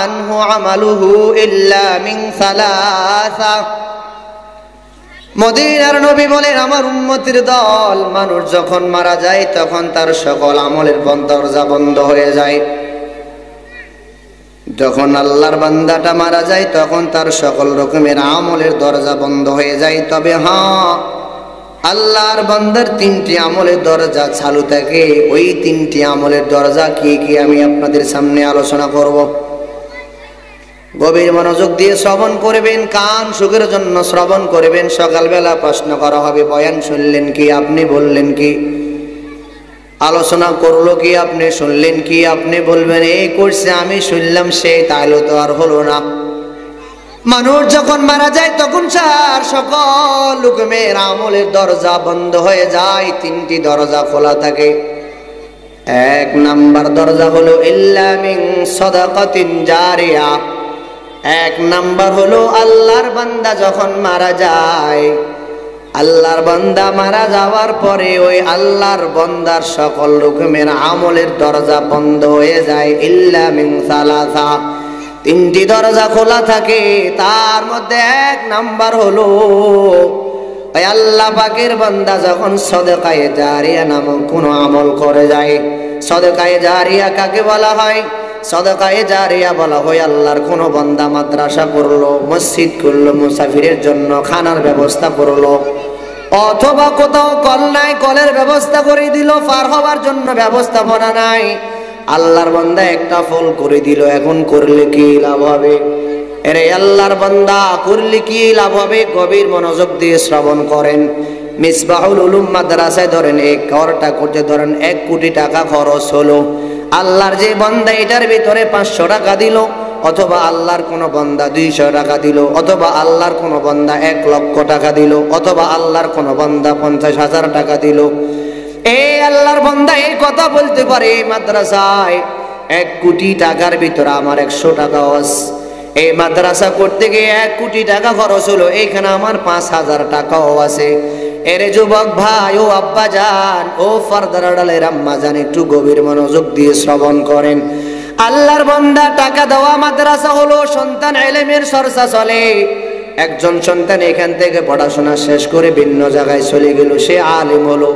আনহু আমালুহু ইল্লা মিন সালাসা। মদিনার নবী বলেন, আমার উম্মতের দল, মানুষ যখন মারা যায় তখন তার সকল আমলের দরজা বন্ধ হয়ে যায়। যখন আল্লাহর বান্দাটা মারা যায় তখন তার সকল রকমের আমলের দরজা বন্ধ হয়ে যায়। তবে হ্যাঁ, আল্লাহর বান্দার 3টি আমলের দরজা চালু থাকে। ওই 3টি আমলের দরজা কি কি আমি আপনাদের সামনে আলোচনা করব। গভীর মনোযোগ দিয়ে শ্রবণ করবেন, কান সুখের জন্য শ্রবণ করবেন। সকালবেলা প্রশ্ন করা হবে, বয়ান শুনলেন কি, আপনি বললেন কি? আলোচনা করলো কি, আপনি শুনলেন কি? আপনি বলবেন এই করছে, আমি শুনলাম, সে, তাইলে তো আর হলো না। মানুষ যখন মারা যায় তখন তার সকল রকমের আমলের দরজা বন্ধ হয়ে যায়। 3টি দরজা খোলা থাকে। 1 নাম্বার দরজা হলো ইল্লা মিন সাদাকাতিন জারিয়া। 1 নাম্বার হলো আল্লাহর বান্দা যখন মারা যায়, আল্লাহর বান্দা মারা যাওয়ার পরে ওই আল্লাহর বান্দার সকল রকমের আমলের দরজা বন্ধ হয়ে যায়। ইল্লা মিন সালাসা, 3টি দরজা খোলা থাকে। তার মধ্যে 1 নাম্বার হলো ওই আল্লাহ পাকের বান্দা যখন সদকায়ে জারিয়া নামক কোনো আমল করে যায়। সদকায়ে জারিয়া কাকে বলা হয়? সদকায়ে জারিয়া বলা হয় আল্লাহর কোনো বান্দা মাদ্রাসা করলো, মসজিদ করলো, মুসাফিরের জন্য খানার ব্যবস্থা করলো, অথবা কোথাও কল নাই, কলের ব্যবস্থা করে দিল, পার হওয়ার জন্য ব্যবস্থাপনা নাই, আল্লাহর বান্দা একটা ফল করে দিল। এখন করলে কি লাভ হবে? এরে আল্লাহর বান্দা, করলে কি লাভ হবে? গভীর মনোযোগ দিয়ে শ্রবণ করেন। মিসবাহুল উলুম মাদ্রাসায় ধরেন 1 করতে ধরেন 1 কোটি টাকা খরচ হলো। আল্লাহর যে বান্দা এটার ভিতরে 500 টাকা দিল, অথবা আল্লাহর কোনো বান্দা 200 টাকা দিল, অথবা আল্লাহর কোনো বান্দা 1 লক্ষ টাকা দিল, অথবা আল্লাহর কোনো বান্দা 50,000 টাকা দিল। এই আল্লাহর বান্দা এই কথা বলতে পারে, মাদ্রাসায় 1 কোটি টাকার ভিতরে আমার 100 টাকা আছে। এই মাদ্রাসা করতে গিয়ে 1 কোটি টাকা খরচ হলো, এইখানে আমার 5,000 টাকাও আছে। এরে যুবক ভাই ও আব্বা জান, ও ফারদার আড়ালের আম্মা জান, একটু গভীর মনোযোগ দিয়ে শ্রবণ করেন। আল্লাহর বান্দা টাকা দেওয়া মাদ্রাসা হলো, সন্তান ইলমের চর্চা চলে। একজন সন্তান এখান থেকে পড়াশোনা শেষ করে ভিন্ন জায়গায় চলে গেল, সে আলেম হলো।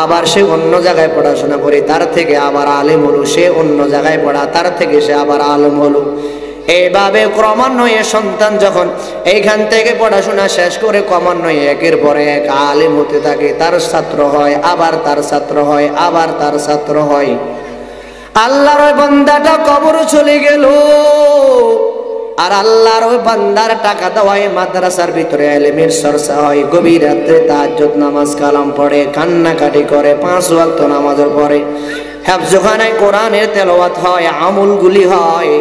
আবার সে অন্য জায়গায় পড়াশোনা করে, তার থেকে আবার আলেম হলো, সে অন্য জায়গায় পড়া, তার থেকে সে আবার আলেম হলো। এইভাবে ক্রমান্বয়ে সন্তান যখন এইখান থেকে পড়াশোনা শেষ করে ক্রমান্বয়ে একের পরে এক আলেম হতে থাকে, তার ছাত্র হয়, আবার তার ছাত্র হয়, আবার তার ছাত্র হয়। আল্লাহর ওই বান্দাটা কবরে চলে গেল, আর আল্লাহর ওই বান্দার টাকা দেওয়ায় মাদ্রাসার ভিতরে ইলমের চর্চা হয়, গভীর রাত্রে তাহাজ্জুদ নামাজ কালাম পড়ে, কান্নাকাটি করে, 5 ওয়াক্ত নামাজ পড়ে, হিফজখানায় কোরআনের তেলাওয়াত হয়, আমলগুলি হয়।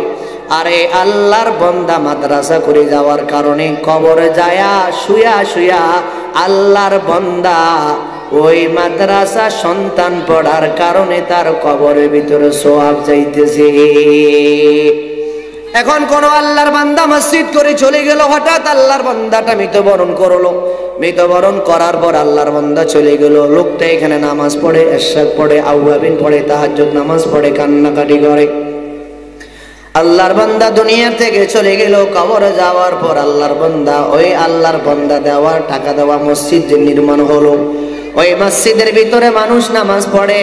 আরে আল্লাহর বান্দা মাদ্রাসা করে যাওয়ার কারণে কবরে যায়া শুয়া শুয়া আল্লাহর বান্দা ওই মাদ্রাসা সন্তান পড়ার কারণে তার কবরের ভিতরে সওয়াব যাইতেছে। এখন কোন আল্লাহর বান্দা মসজিদ করে চলে গেল, হঠাৎ আল্লাহর বান্দাটা মৃত্যুবরণ করলো, মৃত্যুবরণ করার পর আল্লাহর বান্দা চলে গেল, লোকটা এখানে নামাজ পড়ে, ইশরাক পড়ে, আওয়াবিন পড়ে, তাহাজ্জুদ নামাজ পড়ে, কান্নাকাটি করে। আল্লাহর বান্দা দুনিয়া থেকে চলে গেল, কবরে যাওয়ার পর আল্লাহর বান্দা ওই আল্লাহর বান্দা দেওয়ার টাকা দেওয়া মসজিদ যে নির্মাণ হলো, ওই মসজিদের ভিতরে মানুষ নামাজ পড়ে,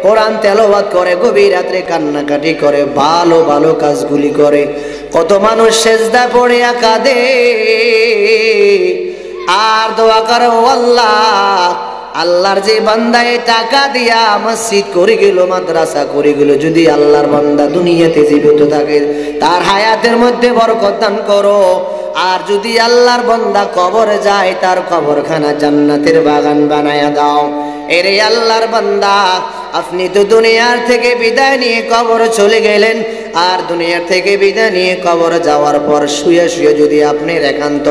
কোরআন তেলাওয়াত করে, গভীর রাত্রে কান্নাকাটি করে, ভালো ভালো কাজগুলি করে। কত মানুষ সেজদা পড়ে কাঁদে আর দোয়া করে, ও আল্লাহ, আল্লাহর যে বান্দা টাকা দিয়া মসজিদ করে গেল, মাদ্রাসা করে গেল, যদি আল্লাহর বান্দা দুনিয়াতে জীবিত থাকে তার হায়াতের মধ্যে বরকত দান করো, আর যদি আল্লাহর বান্দা কবরে যায় তার কবরখানা জান্নাতের বাগান বানায়া দাও। এরে আল্লাহর বান্দা, আপনি তো দুনিয়ার থেকে বিদায় নিয়ে কবর চলে গেলেন, আর দুনিয়ার থেকে বিদায় নিয়ে কবর যাওয়ার পর শুয়ে শুয়ে যদি আপনি একান্ত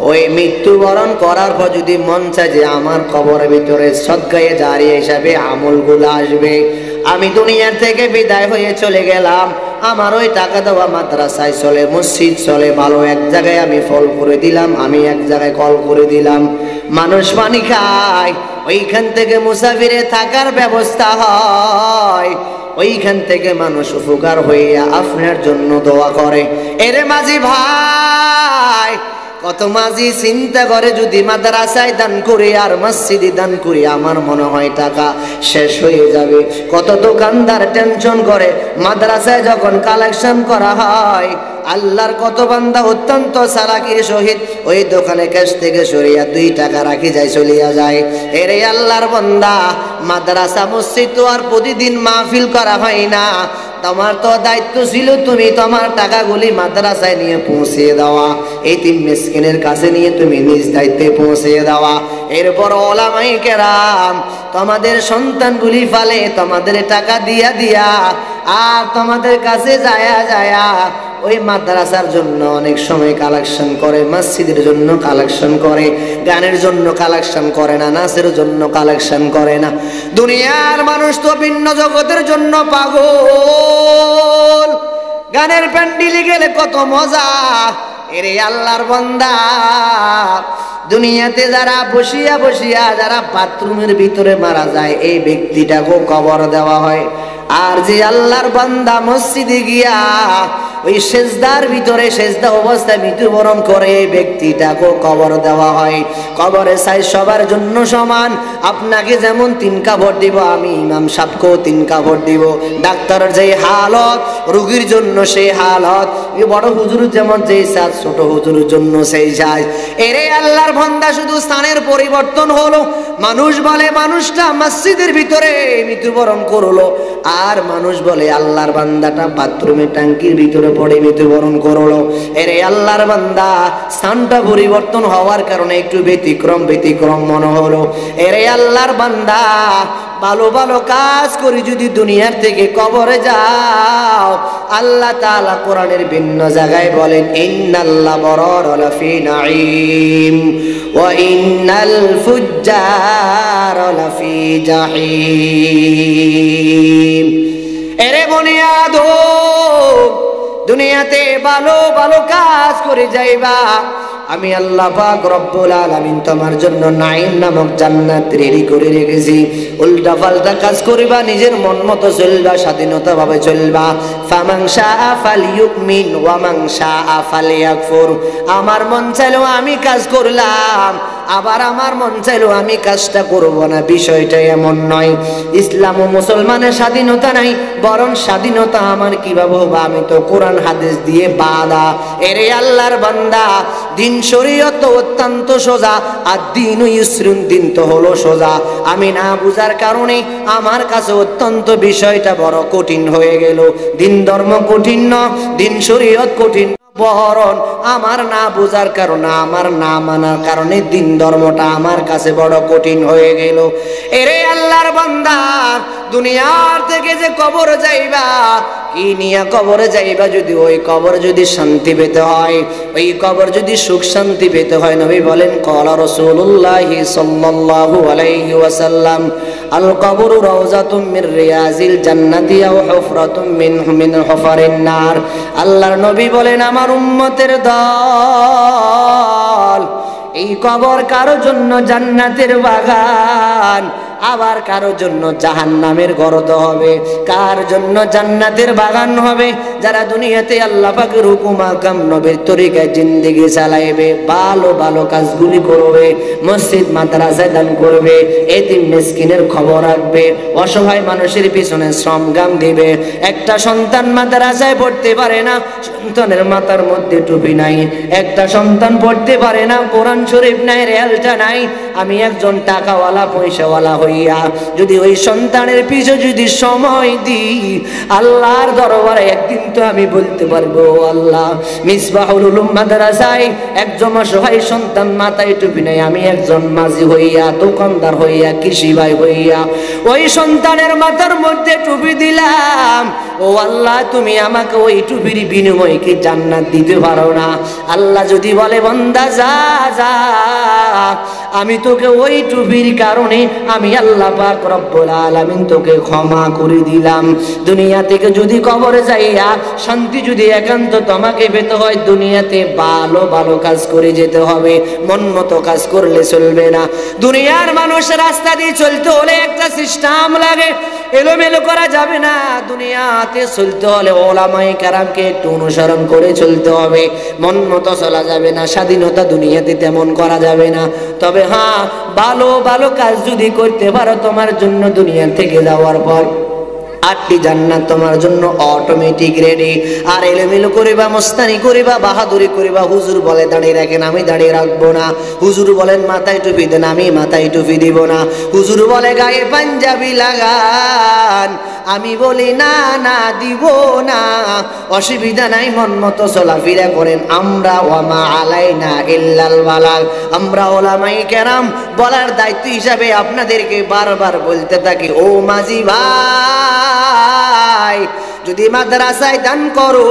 ওই মৃত্যুবরণ করার পর যদি মন চায় যে আমার কবরের ভিতরে সদকায়ে জারিয়া হিসাবে আমলগুলো আসবে, আমি দুনিয়ার থেকে বিদায় হয়ে চলে গেলাম, আমার ওই টাকা দেওয়া মাদ্রাসায় চলে, মসজিদ চলে, ভালো এক জায়গায় আমি ফল করে দিলাম, আমি এক জায়গায় কল করে দিলাম, মানুষ পানি খায়, ওইখান থেকে মুসাফিরে থাকার ব্যবস্থা হয়, ওইখান থেকে মানুষ উপকার হইয়া আপনার জন্য দোয়া করে। এরে মাঝি ভাই, কত মাঝি চিন্তা করে যদি মাদ্রাসায় দান করি আর মসজিদে দান করি আমার মনে হয় টাকা শেষ হয়ে যাবে। কত দোকানদার টেনশন করে মাদ্রাসায় যখন কালেকশন করা হয়, আল্লাহর কত বান্দা অত্যন্ত চালাকির সহিত ওই দোকানে ক্যাশ থেকে সরিয়া 2 টাকা রাখি যায়, চলিয়া যায়। এরে আল্লাহর বান্দা, মাদ্রাসা মসজিদ তো আর প্রতিদিন মাহফিল করা হয় না, তোমার তো দায়িত্ব ছিল তুমি তোমার টাকাগুলি মাদ্রাসায় নিয়ে পৌঁছে দেওয়া, এতিম মিসকিনের কাছে নিয়ে তুমি নিজ দায়িত্বে পৌঁছে দেওয়া। এরপর ওলামায়ে কেরাম তোমাদের সন্তানগুলি ফালে তোমাদের টাকা দিয়া দিয়া আর তোমাদের কাছে যায়া যায়া ওই মাদ্রাসার জন্য অনেক সময় কালেকশন করে, মসজিদের জন্য কালেকশন করে, গানের জন্য কালেকশন করে না, নাচের জন্য কালেকশন করে না। দুনিয়ার মানুষ তো ভিন্ন জগতের জন্য পাগল, গানের প্যান্ডেলে গেলে কত মজা। এরে আল্লাহর বান্দা, দুনিয়াতে যারা বসিয়া বসিয়া যারা বাথরুমের ভিতরে মারা যায় এই ব্যক্তিটাকেও কবর দেওয়া হয়, আর যে আল্লাহর বান্দা মসজিদে গিয়া ওই সেজদার ভিতরে সেজদা অবস্থায় মৃত্যুবরণ করে এই ব্যক্তিটাকেও কবর দেওয়া হয়। কবরে সাইজ সবার জন্য সমান, আপনাকে যেমন 3 কাপড় দিব, আমি ইমাম সাহেবকেও 3 কাপড় দিব। ডাক্তারের যে হালত, রোগীর জন্য সেই হালত, বড় হুজুর যেমন যেই সাজ, ছোট হুজুরের জন্য সেই সাজ। এরে আল্লাহর বান্দা, শুধু স্থানের পরিবর্তন হলো। মানুষ বলে মানুষটা মসজিদের ভিতরে মৃত্যুবরণ করলো, আর মানুষ বলে আল্লাহর বান্দাটা বাথরুমে ট্যাঙ্কির ভিতরে পড়ে মৃত্যুবরণ করলো। এরে আল্লাহর বান্দা, স্থানটা পরিবর্তন হওয়ার কারণে একটু ব্যতিক্রম মনে হলো। এরে আল্লাহর বান্দা, ভালো ভালো কাজ করে যদি দুনিয়ার থেকে কবরে যাও, আল্লাহ তাআলা কোরআনের ভিন্ন জায়গায় বলেন, ইন্নাল্লাহ বরার লাফি নাঈম ওয়া ইন্নাল ফুজ্জার লাফি জাহিম। এরে বুনিয়াদম, দুনিয়াতে ভালো ভালো কাজ করে যাইবা, আমি আল্লাহ পাক রব্বুল আলামিন তোমার জন্য নাঈম নামক জান্নাত রেডি করে রেখেছি। উল্টা পাল্টা কাজ করিবা, নিজের মন মতো চলবা, স্বাধীনতা ভাবে চলবা। ফামান শাআ ফালইউমিন ওয়া মান শাআ ফালইয়াকফুর। আমার মন চাইলো আমি কাজ করলাম, আবার আমার মন চাইলো আমি কাজটা করব না, বিষয়টা এমন নয়। ইসলাম ও মুসলমানের স্বাধীনতা নাই, বরং স্বাধীনতা আমার কিভাবে হবে? আমি তো কোরআন হাদিস দিয়ে বাঁধা। এরে আল্লাহর বান্দা, দিন শরীয়ত অত্যন্ত সোজা, আর দিন ইসরুন, দিন তো হলো সোজা। আমি না বুঝার কারণে আমার কাছে অত্যন্ত বিষয়টা বড় কঠিন হয়ে গেল। দিন ধর্ম কঠিন না, দিন শরীয়ত কঠিন, বরং আমার না বুঝার কারণে, আমার না মানার কারণে দিন ধর্মটা আমার কাছে বড় কঠিন হয়ে গেল। এরে আল্লাহর বান্দা, দুনিয়ার থেকে যে কবর যাইবা, কি নিয়া কবরে যাইবা? যদি ওই কবর যদি শান্তি পেতে হয়, ওই কবর যদি সুখ শান্তি পেতে হয়, নবী বলেন ক্বালা রাসূলুল্লাহ সাল্লাল্লাহু আলাইহি ওয়াসাল্লাম, আল কবরু রাউযাতুম মির রিয়াজিল জান্নাতি আও হুফরাতুম মিন হুফারিন নার। আল্লাহর নবী বলেন, আমার উম্মতের দল, এই কবর কারো জন্য জান্নাতের বাগান, আবার কারো জন্য জাহান্নামের গর্ত হবে। কার জন্য জান্নাতের বাগান হবে? যারা দুনিয়াতে আল্লাহ পাকের হুকুম আহকাম নবীর তরিকায় জিন্দেগি চালাইবে, ভালো ভালো কাজগুলি করবে, মসজিদ মাদ্রাসায় দান করবে, এতিম মিসকিনের খবর রাখবে, অসহায় মানুষের পিছনে শ্রমগাম দিবে। একটা সন্তান মাদ্রাসায় পড়তে পারে না, সন্তানের মাথার মধ্যে টুপি নাই, একটা সন্তান পড়তে পারে না, কোরআন শরীফ নাই, রেলটা নাই, আমি একজন টাকাওয়ালা পয়সাওয়ালা হইয়া যদি ওই সন্তানের পিছু যদি সময় দিই, আল্লাহর দরবারে একদিন তো আমি বলতে পারবো, আল্লাহ, মিসবাহুল উলুম মাদ্রাসায় একজন অসহায় সন্তান মাথায় টুপি নাই, আমি একজন মাঝি হইয়া, দোকানদার হইয়া, কৃষি ভাই হইয়া ওই সন্তানের মাথার মধ্যে টুপি দিলাম, ও আল্লাহ, তুমি আমাকে ওই টুপির বিনিময়ে কি জান্নাত দিতে পারো না? আল্লাহ যদি বলে, বান্দা যা যা, আমি তোকে ওই টুপির কারণে আমি আল্লাহ পাক রব্বুল আলামিন তোকে ক্ষমা করে দিলাম। দুনিয়া থেকে যদি কবরে যাইয়া শান্তি যদি একান্ত তোমাকে পেতে হয়, দুনিয়াতে ভালো ভালো কাজ করে যেতে হবে, মন মতো কাজ করলে চলবে না। দুনিয়ার মানুষ রাস্তা দিয়ে চলতে হলে একটা সিস্টেম লাগে, এলোমেলো করা যাবে না। দুনিয়াতে চলতে হলে ওলামায়ে কেরামকে একটু অনুসরণ করে চলতে হবে, মন মতো চলা যাবে না। স্বাধীনতা দুনিয়াতে তেমন করা যাবে না। তবে হ্যাঁ, ভালো ভালো কাজ যদি করতে পারো, তোমার জন্য দুনিয়া থেকে যাওয়ার পর 8টি জান্নাত তোমার জন্য অটোমেটিক রেডি। আর এলোমেলো করিবা, মস্তানি করিবা, বাহাদুরি করিবা, হুজুর বলে দাঁড়িয়ে রাখেন, আমি দাঁড়িয়ে রাখবো না। হুজুর বলেন মাথায় টুপি দেন, আমি মাথায় টুপি দিব না। হুজুর বলে গায়ে পাঞ্জাবি লাগান, আমি বলি না না, দিব না। অসুবিধা নাই, মন মতো চলাফেরা করেন। আমরা ওয়ামা আলাইনা ইল্লাল বালাগ, আমরা ওলামায়ে কেরাম বলার দায়িত্ব হিসাবে আপনাদেরকে বারবার বলতে থাকি, ও মাঝি ভাই, যদি মাদ্রাসায় দান করো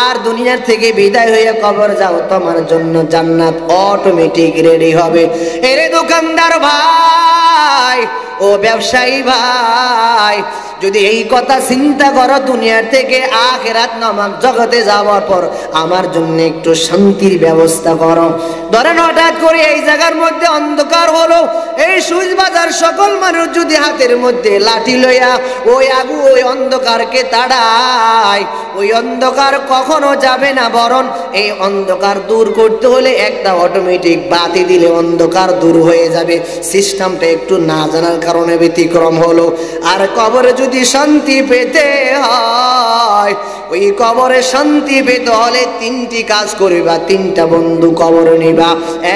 আর দুনিয়ার থেকে বিদায় হয়ে কবর যাও, তোমার জন্য জান্নাত অটোমেটিক রেডি হবে। এরে দোকানদার ভাই, ও ব্যবসায়ী ভাই, যদি এই কথা চিন্তা করো, দুনিয়ার থেকে আখিরাত নামক জগতে যাওয়ার পর আমার জন্য একটু শান্তির ব্যবস্থা করো। ধরেন হঠাৎ করে এই জায়গার মধ্যে অন্ধকার হলো, এই সুইচ বাজার সকল মানুষ যদি হাতের মধ্যে লাঠি লইয়া ওই আগু ওই অন্ধকারকে তাড়ায়, ওই অন্ধকার কখনো যাবে না, বরং এই অন্ধকার দূর করতে হলে একটা অটোমেটিক বাতি দিলে অন্ধকার দূর হয়ে যাবে। সিস্টেমটা একটু না জানার কারণে ব্যতিক্রম হলো। আর কবরে যদি শান্তি পেতে হয়, ওই কবরে শান্তি পেতে হলে 3টি কাজ করিবা, 3টা বন্ধু কবরে নিবা।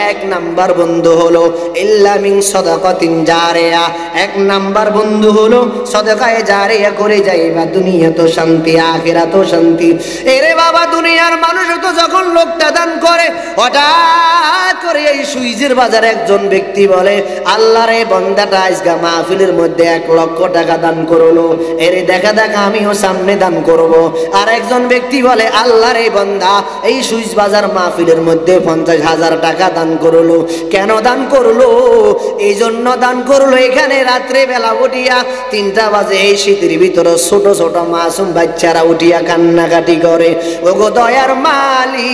1 নাম্বার বন্ধু হলো ইল্লা মিন সাদাকাতিন জারিয়া, 1 নাম্বার বন্ধু হলো সাদাকায়ে জারিয়া করে যাইবা, দুনিয়া তো শান্তি, আখিরাত তো শান্তি। এরে বাবা, দুনিয়ার মানুষ তো যখন লোকটা দান করে, হঠাৎ করে এই সুইজের বাজার একজন ব্যক্তি বলে, আল্লাহর এই বান্দাটা আজকে মাহফিলের মধ্যে 1 লক্ষ টাকা দান করলো, এরে দেখা দেখা আমিও সামনে দান করব। আর একজন ব্যক্তি বলে, আল্লাহর এই বান্দা এই সুইচ বাজার মাহফিলের মধ্যে 50,000 টাকা দান করলো। কেন দান করলো? এই জন্য দান করলো, এখানে রাত্রে বেলা উঠিয়া 3টা বাজে এই শীতের ভিতরে ছোট ছোট মাসুম বাচ্চারা উঠিয়া কান্নাকাটি করে, ওগো দয়ার মালিক,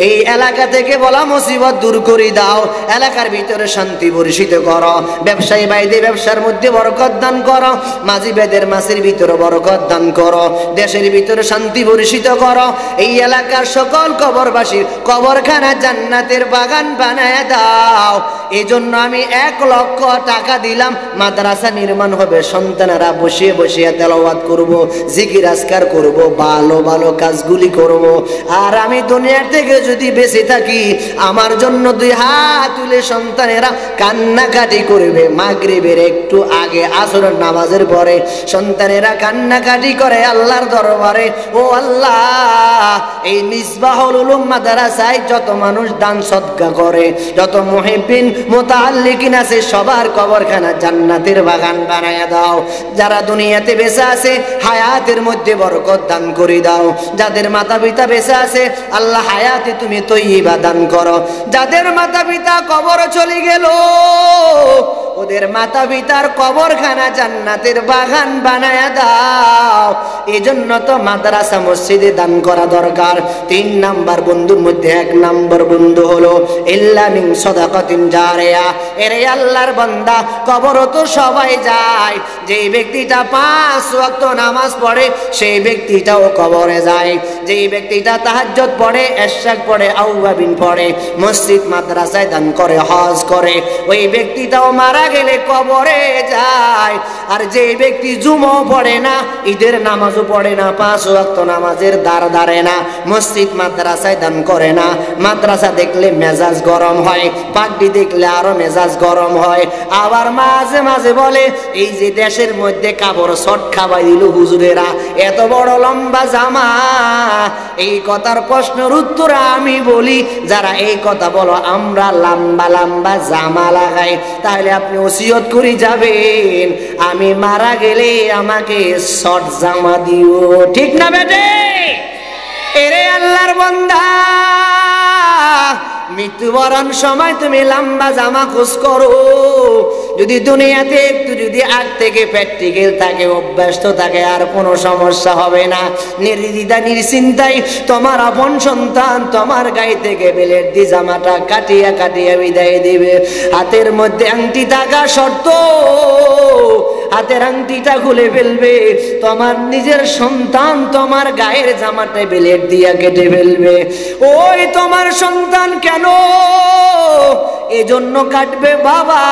এই এলাকা থেকে বলা মুসিবত দূর করে দাও, এলাকার ভিতরে শান্তি বর্ষিত করো, ব্যবসায়ী ভাইদের ব্যবসার মধ্যে বরকত দান করো, মাঝি বেদের মাছের ভিতরে বরকত দান করো, দেশের ভিতরে শান্তি বর্ষিত করো। এই এলাকার সকল কবরবাসীর কবরখানা জান্নাতের বাগান বানায় দাও। এই জন্য আমি 1 লক্ষ টাকা দিলাম, মাদ্রাসা নির্মাণ হবে, সন্তানেরা বসিয়ে বসিয়ে তেলাওয়াত করব, জিকির আজকার করব, ভালো ভালো কাজগুলি করব। আর আমি দুনিয়ার থেকে যদি বেঁচে থাকি, আমার জন্য 2 হাত তুলে সন্তানেরা কান্নাকাটি করবে। মাগরিবের একটু আগে আসরের নামাজের পরে সন্তানেরা কান্নাকাটি করে আল্লাহর দরবারে, ও আল্লাহ, এই মিসবাহুল উলুম মাদ্রাসায় যত মানুষ দান সদকা করে, যত মুহিব্বিন মুতাআল্লিকিন আছে, সবার কবরখানা জান্নাতের বাগান বানায়া দাও। যারা দুনিয়াতে বেঁচে আছে হায়াতের মধ্যে বরকত দান করে দাও। যাদের মাতা পিতা বেঁচে আছে আল্লাহ হায়াতে তুমি তৈয়বা দান করো। যাদের মাতা পিতা কবর চলে গেল, ওদের মাতা পিতার কবরখানা জান্নাতের বাগান বানায়া দাও। এই জন্য তো মাদ্রাসা মসজিদে দান করা দরকার। 3 নাম্বার বন্ধুর মধ্যে 1 নাম্বার বন্ধু হলো ইল্লা মিন সাদাকাতিন জারিয়া। এরে আল্লাহর বান্দা, কবরও তো সবাই যায়। যেই ব্যক্তিটা 5 ওয়াক্ত নামাজ পড়ে সেই ব্যক্তিটাও কবরে যায়। যেই ব্যক্তিটা তাহাজ্জুদ পড়ে, ইশরাক পড়ে, আওয়াবিন পড়ে, মসজিদ মাদ্রাসায় দান করে, হজ করে, ওই ব্যক্তিটাও মারা গেলে কবরে যায়। আর যে ব্যক্তি জুমাও পড়ে না, ঈদের নামাজও পড়ে না, 5 ওয়াক্ত নামাজের দ্বার ধারে না, মসজিদ মাদ্রাসায় দান করে না, মাদ্রাসা দেখলে মেজাজ গরম হয়, পাগড়ি দেখলে আরো মেজাজ গরম হয়। আবার মাঝে মাঝে বলে এই যে দেশের মধ্যে কাপড় শর্ট খাওয়াই দিল হুজুরেরা, এত বড় লম্বা জামা। এই কথার প্রশ্নের উত্তর আমি বলি, যারা এই কথা বলো আমরা লম্বা লম্বা জামা লাগাই, তাহলে আপনি ওসিয়ত করে যাবেন আমি মারা গেলে আমাকে শর্ট জামা দিও, ঠিক না বেটে? এরে আল্লাহর বান্দা, মৃত্যুবরণ সময় তুমি লম্বা জামা খোঁজ করো। যদি দুনিয়াতে একটু যদি আগ থেকে প্র্যাকটিক্যাল থাকে, অভ্যস্ত থাকে, আর কোনো সমস্যা হবে না। নির্দ্বিধা নিশ্চিন্তাই তোমার আপন সন্তান তোমার গায়ে থেকে বেলের দি জামাটা কাটিয়া কাটিয়া বিদায় দিবে। হাতের মধ্যে আংটি থাকা শর্ত, হাতের আংটিটা খুলে ফেলবে, তোমার নিজের সন্তান তোমার গায়ের জামাটা বেলেট দিয়া কেটে ফেলবে। ওই তোমার সন্তান কেন এজন্য কাটবে? বাবা,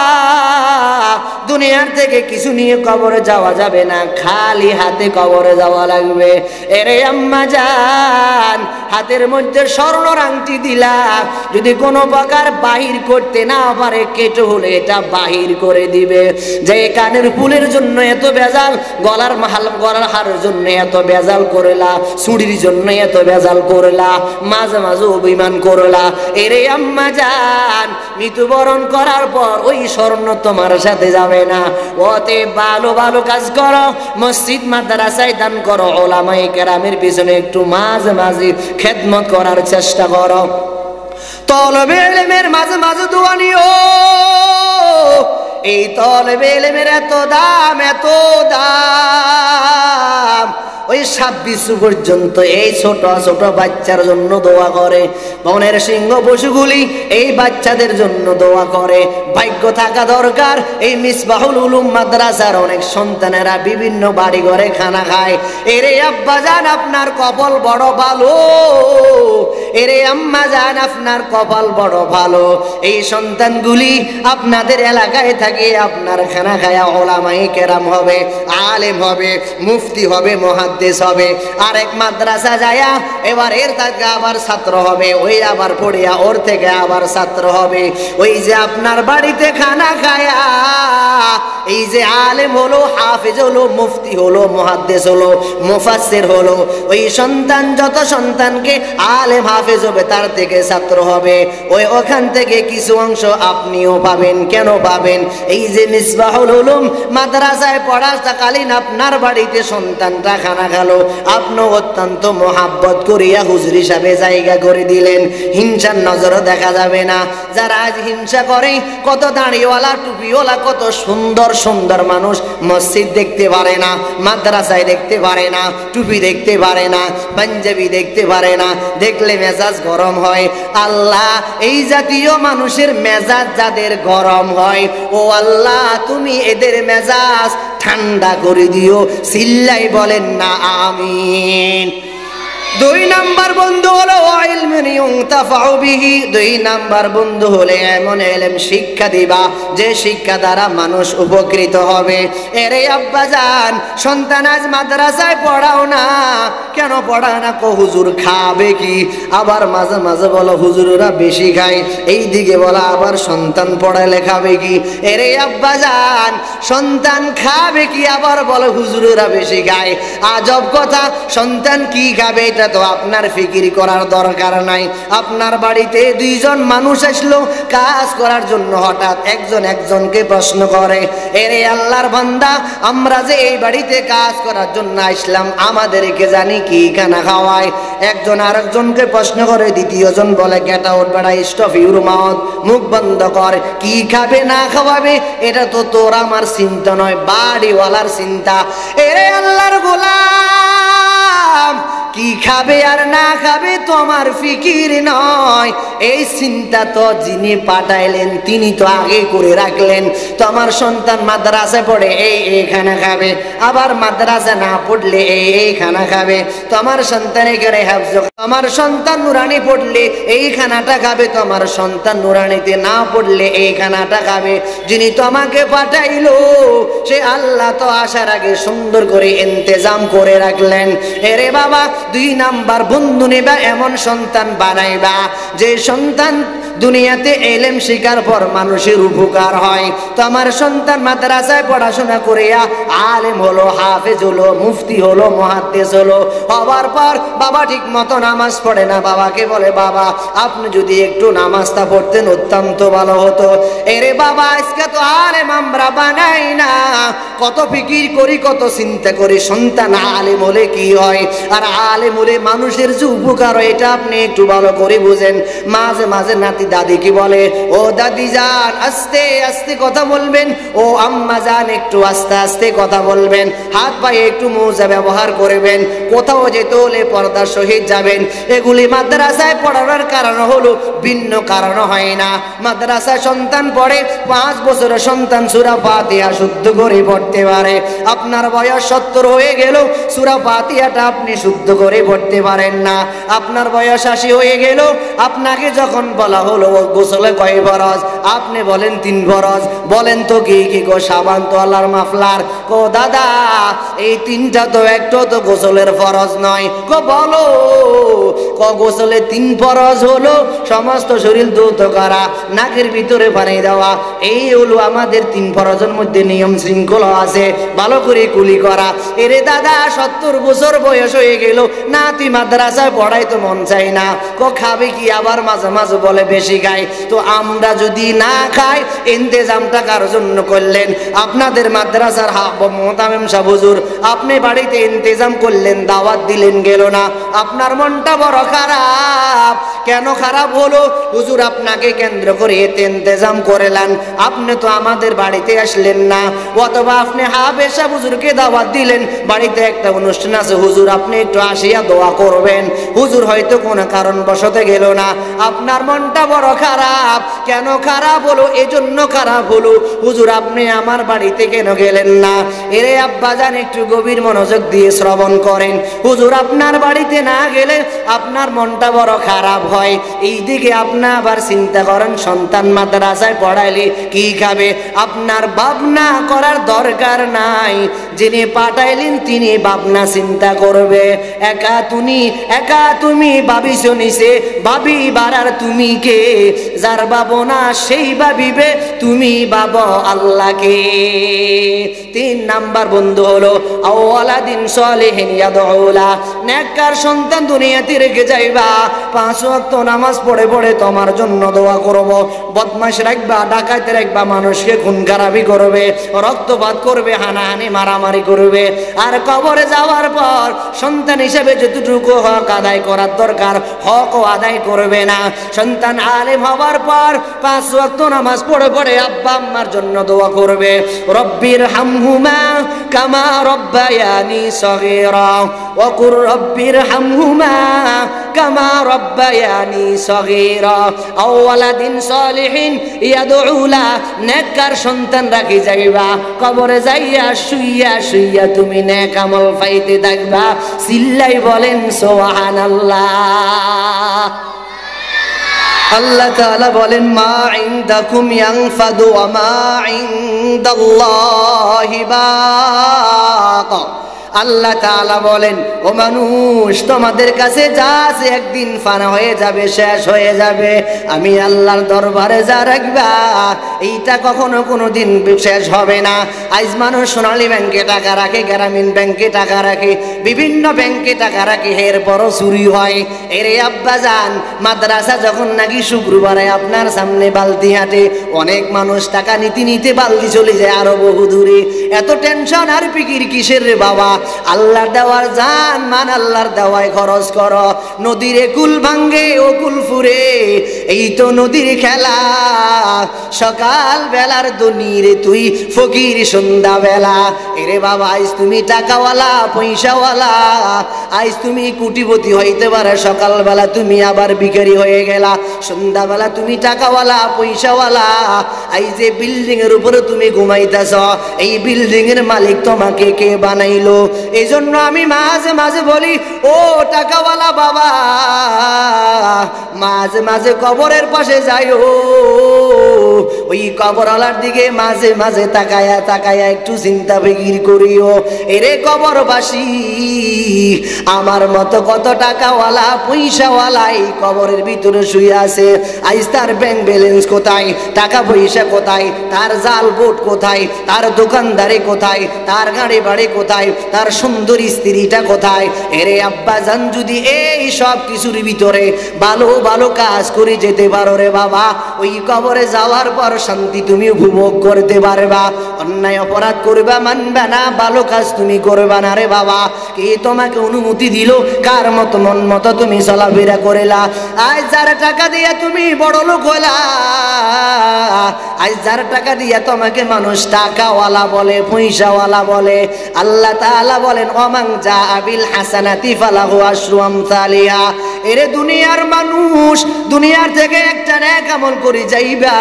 দুনিয়ার থেকে কিছু নিয়ে কবরে যাওয়া যাবে না, খালি হাতে কবরে যাওয়া লাগবে। এরে আম্মা জান, হাতের মধ্যে স্বর্ণর আংটি দিলা, যদি কোনো প্রকার বাহির করতে না পারে, কেটে হলে এটা বাহির করে দিবে। যে কানের ফুলের জন্য এত বেজাল, গলার হারের জন্য এত বেজাল করলা, চুড়ির জন্য এত বেজাল করলা, মাঝে মাঝে অভিমান করলা, এরে আম্মা জান, মৃত্যুবরণ করার পর ওই স্বর্ণ তোমার সাথে যাবে না। ওতে ভালো ভালো কাজ করো, মসজিদ মাদ্রাসায় দান করো, ওলামায়ে কেরামের পিছনে একটু মাঝে মাঝে খেদমত করার চেষ্টা করো। তলবে ইলমের মাঝে মাঝে দোয়া নিও। এই তলবে ইলমের এত দাম, এত দাম, ওই 26 পর্যন্ত এই ছোট ছোট বাচ্চার জন্য দোয়া করে। বনের সিংহ পশুগুলি এই বাচ্চাদের জন্য দোয়া করে। ভাগ্য থাকা দরকার। এই মিসবাহুল উলুম মাদ্রাসার অনেক সন্তানেরা বিভিন্ন বাড়ি ঘরে খানা খায়। এরে আব্বা জান, আপনার কপাল বড় ভালো। এরে আম্মা জান, আপনার কপাল বড় ভালো। এই সন্তানগুলি আপনাদের এলাকায় থাকে, আপনার খানা খায়া ওলামায়ে কেরাম হবে, আলেম হবে, মুফতি হবে, মুহাদ্দিস হবে। আরেক মাদ্রাসা যায়া এবার এর থেকে আবার ছাত্র হবে, ওই আবার পড়িয়া ওর থেকে আবার ছাত্র হবে। ওই যে আপনার বাড়িতে খানা খায়া এই যে আলেম হলো, হাফেজ হলো, মুফতি হলো, মুহাদ্দিস হলো, মুফাসসির হলো, ওই সন্তান যত সন্তানকে আলেম হাফেজ হবে তার থেকে ছাত্র হবে। ওই ওখান থেকে কিছু অংশ আপনিও পাবেন। কেন পাবেন? এই যে মিসবাহুল উলুম মাদ্রাসায় পড়াকালীন আপনার বাড়িতে সন্তানটা খানা গেল, আপনি অত্যন্ত মোহাব্বত করিয়া হুজুর হিসাবে জায়গা করে দিলেন। হিংসার নজরও দেখা যাবে না। যারা আজ হিংসা করে, কত দাড়িওয়ালা টুপিওয়ালা কত সুন্দর সুন্দর মানুষ মসজিদ দেখতে পারে না, মাদ্রাসায় দেখতে পারে না, টুপি দেখতে পারে না, পাঞ্জাবি দেখতে পারে না, দেখলে মেজাজ গরম হয়। আল্লাহ, এই জাতীয় মানুষের মেজাজ যাদের গরম হয়, ও আল্লাহ তুমি এদের মেজাজ ঠান্ডা করে দিও। চিল্লাই বলেন না আমিন। 2 নাম্বার বন্ধু হলো ইলমুন ইউনতাফাউ বিহি। 2 নাম্বার বন্ধু হলে এমন ইলম শিক্ষা দিবা যে শিক্ষা দ্বারা মানুষ উপকৃত হবে। এরে আব্বাজান, সন্তান আজ মাদ্রাসায় পড়াও না, কেন পড়ায় না? কো হুজুর খাবে কি? আবার মাঝে মাঝে বলো হুজুররা বেশি খায়, এই দিকে বলা আবার সন্তান পড়ালে খাবে কি? এরে আব্বাজান, সন্তান খাবে কি? আবার বলো হুজুররা বেশি খায়। আজব কথা, সন্তান কি খাবে এটা তো আপনার ফিকির করার দরকার নাই। আপনার বাড়িতে 2 জন মানুষ আসলো কাজ করার জন্য, হঠাৎ একজন একজনকে প্রশ্ন করে, এরে আল্লাহর বান্দা, আমরা যে এই বাড়িতে কাজ করার জন্য আসলাম, আমাদেরকে জানি কি খানা খাওয়ায়? একজন আরেকজনকে প্রশ্ন করে, দ্বিতীয় জন বলে, গেট আউট বেড়া, স্টপ ইউর মাউথ, মুখ বন্ধ কর। কি খাবে না খাওয়াবে এটা তো তোর আমার চিন্তা নয়, বাড়িওয়ালার চিন্তা। এরে আল্লাহর গোলাম, কি খাবে আর না খাবে তো আমার ফিকির নয়, এই চিন্তা তো যিনি পাঠাইলেন তিনি তো আগে করে রাখলেন। তো আমার সন্তান মাদ্রাসা পড়ে এই খানা খাবে, আবার মাদ্রাসা না পড়লে এই খানা খাবে। তো আমার সন্তান এখানে হাফজ, আমার সন্তান নুরানি পড়লে এই খানাটা খাবে, তো আমার সন্তান নুরানিতে না পড়লে এই খানাটা খাবে। যিনি তো আমাকে পাঠাইলো সে আল্লাহ তো আসার আগে সুন্দর করে ইন্তজাম করে রাখলেন। এরে বাবা, 2 নাম্বার বন্ধু নেবা, এমন সন্তান বানাইবা যে সন্তান দুনিয়াতে এলেম শিকার পর মানুষের উপকার হয়। তো আমার সন্তান মাদ্রাসায় পড়াশোনা করিয়া আলেম হলো, হাফেজ হলো, মুফতি হলো, মুহাদ্দিস হলো, হবার পর বাবা ঠিক মতো নামাজ পড়ে না। বাবাকে বলে, বাবা আপনি যদি একটু নামাজটা পড়তেন অত্যন্ত ভালো হতো। এরে বাবা, আজকে তো আলেম আমরা বানাই না, কত ফিকির করি, কত চিন্তা করি, সন্তান আলেম হলে কি হয় আর আলেম হলে মানুষের যে উপকার হয় এটা আপনি একটু ভালো করে বুঝেন। মাঝে মাঝে নাতি দাদি কি বলে, ও দাদি যান আস্তে আস্তে কথা বলবেন, ও আম্মা যান একটু আস্তে আস্তে কথা বলবেন, হাত পায়ে একটু মোজা ব্যবহার করবেন, কোথাও যেতে হলে পর্দার সহিত যাবেন। এগুলি মাদ্রাসায় পড়ানোর কারণ হলো, ভিন্ন কারণ হয় না। মাদ্রাসায় সন্তান পড়ে, 5 বছরের সন্তান সূরা ফাতিহা শুদ্ধ করে পড়তে পারে। আপনার বয়স 70 হয়ে গেল, সূরা ফাতিহাটা আপনি শুদ্ধ করে পড়তে পারেন না। আপনার বয়স 80 হয়ে গেল, আপনাকে যখন বলা হলো গোসলে কয় ফরজ, আপনি বলেন 3 ফরজ। বলেন তো কি কি গো? সাবান, তোয়ালার, মাফলার। কো দাদা এই 3টা তো একটা তো গোসলের ফরজ নয়। কো বলো? ক গোসলে 3 ফরজ হলো সমস্ত শরীর ধৌত করা, নাকের ভিতরে পানি দেওয়া, এই হলো আমাদের 3 ফরজের মধ্যে নিয়ম শৃঙ্খলা আছে, ভালো করে কুলি করা। এরে দাদা 70 বছর বয়স হয়ে গেল, নাতি মাদ্রাসায় পড়াই তো মন চাই না। ক খাবে কি? আবার মাঝে মাঝে বলে বেশি খাই। তো আমরা যদি না খাই, ইন্তেজামটা কার জন্য করলেন? আপনাদের মাদ্রাসার মোহতামিম সাহেব হুজুর, আপনি বাড়িতে ইন্তেজাম করলেন, দাওয়াত দিলেন, গেল না, আপনার মনটা বড় খারাপ। কেন খারাপ হলো? হুজুর আপনাকে কেন্দ্র করে এতে ইন্তেজাম করেলেন, আপনি তো আমাদের বাড়িতে আসলেন না। অথবা আপনি হাফেজ সাহেব হুজুরকে দাওয়াত দিলেন, বাড়িতে একটা অনুষ্ঠান আছে, হুজুর আপনি একটু আসিয়া দোয়া করবেন, হুজুর হয়তো কোনো কারণ বশতে গেল না, আপনার মনটা বড় খারাপ। কেন খারাপ হলো? এজন্য খারাপ হলো, হুজুর আপনি আমার বাড়িতে কেন গেলেন না? এরে আব্বাজান একটু গভীর মনোযোগ দিয়ে শ্রবণ করেন। হুজুর আপনার বাড়িতে না গেলে আপনার মনটা বড় খারাপ হয়। এইদিকে আপনি আবার চিন্তা করেন সন্তান মাদ্রাসায় পড়াইলে কি খাবে। আপনার ভাবনা করার দরকার নাই, যিনি পাঠাইলেন তিনি ভাবনা চিন্তা করবে। একা তুমি ভাবিস নিছে, ভাবি বাড়ার তুমি কে? যার ভাবনা সেই ভাবিবে, তুমি ভাবো আল্লাহকে। 3 নাম্বার বন্ধু হলো আওয়ালাদিন সালিহিন ইয়াদউলা, নেককার সন্তান দুনিয়াতে রেখে যাইবা, 5 ওয়াক্ত নামাজ পড়ে পড়ে তোমার জন্য দোয়া করব। বদমাশ রাখবা, ডাকাত রাখবা, মানুষকে খুন খারাপ চাপাচাপি করবে, রক্তপাত করবে, হানাহানি মারামারি করবে। আর কবরে যাওয়ার পর সন্তান হিসেবে যতটুকু হক আদায় করার দরকার হকও আদায় করবে না। সন্তান আলেম হওয়ার পর 5 ওয়াক্ত নামাজ পড়ে পড়ে আব্বা আম্মার জন্য দোয়া করবে, রব্বির হামহুমা কামা রব্বায়ানি সগীরা ওয়া কুর রব্বির হামহুমা কামা রব্বায়ানি সগীরা আও ওয়ালাদিন সালিহিন ইয়াদউলা। নেককার সন্তান রাখি যাইবা, কবরে যাইয়া শুইয়া শুইয়া তুমি নেক আমল পাইতে থাকবা। চিল্লাই বলেন সুবহানাল্লাহ।
আল্লাহ তাআলা বলেন মা ইনদাকুম ইয়ানফাদু ওয়া মা ইনদাল্লাহি বাক। আল্লাহ তাআলা বলেন ও মানুষ, তোমাদের কাছে যা আছে একদিন ফানা হয়ে যাবে, শেষ হয়ে যাবে। আমি আল্লাহর দরবারে যা রাখবা এইটা কখনো কোনোদিন শেষ হবে না। আজ মানুষ সোনালী ব্যাংকে টাকা রাখে, গ্রামীণ ব্যাংকে টাকা রাখে, বিভিন্ন ব্যাংকে টাকা রাখে, এরপরও চুরি হয়। এরে আব্বাজান, মাদ্রাসা যখন নাকি শুক্রবারে আপনার সামনে বালতি হাঁটে, অনেক মানুষ টাকা নিতে নিতে বালতি চলে যায় আরো বহু দূরে। এত টেনশন আর ফিকির কিসের রে বাবা? আল্লাহর দেওয়ার জান মান আল্লাহর দেওয়ায় খরচ কর। নদীরে কুল ভাঙ্গে ও কুল ফুরে, এই তো নদীর খেলা। সকাল বেলার দনিরে তুই ফকির সন্ধ্যা বেলা। এরে বাবা, আজ তুমি টাকাওয়ালা পয়সাওয়ালা, আজ তুমি কোটিপতি হইতে পারে, সকালবেলা তুমি আবার ভিখারি হয়ে গেলা, সন্ধ্যাবেলা তুমি টাকাওয়ালা পয়সাওয়ালা। এই যে বিল্ডিং এর উপরে তুমি ঘুমাইতেছ, এই বিল্ডিং এর মালিক তোমাকে কে বানাইলো? এই জন্য আমি মাঝে মাঝে বলি, ও টাকাওয়ালা বাবা, মাঝে মাঝে কবরের পাশে যাইও, ওই কবরওয়ালার দিকে মাঝে মাঝে তাকায়া তাকায়া একটু চিন্তা ফিকির করিও। এরে কবরবাসী, আমার মতো কত টাকাওয়ালা পয়সাওয়ালা এই কবরের ভিতরে শুয়ে আছে। আজ তার ব্যাংক ব্যালেন্স কোথায়, টাকা পয়সা কোথায়, তার জাল বোট কোথায়, তার দোকানদারি কোথায়, তার গাড়ি বাড়ি কোথায়, তার সুন্দর স্ত্রীটা কোথায়? এরে আব্বাজান, যদি এই সব কিছুর ভিতরে ভালো ভালো কাজ করে যেতে পারো রে বাবা, ওই কবরে যাওয়ার পর শান্তি তুমি উপভোগ করতে পারবা। অন্যায় অপরাধ করবা মানবা না, ভালো কাজ তুমি করবা না রে বাবা। কে তোমাকে অনুমতি দিল? কার মতো মন মতো তুমি চলাফেরা করেলা? আজ যার টাকা দিয়া তুমি বড় লোক হলা, আজ যার টাকা দিয়া তোমাকে মানুষ টাকাওয়ালা বলে, পয়সাওয়ালা বলে। আল্লাহ তাআলা বলেন ওমান জাআ বিল হাসানাতি ফালাহু আশরু আমসালিহা। এরে দুনিয়ার মানুষ, দুনিয়ার থেকে একটা নেক আমল করে যাইবা,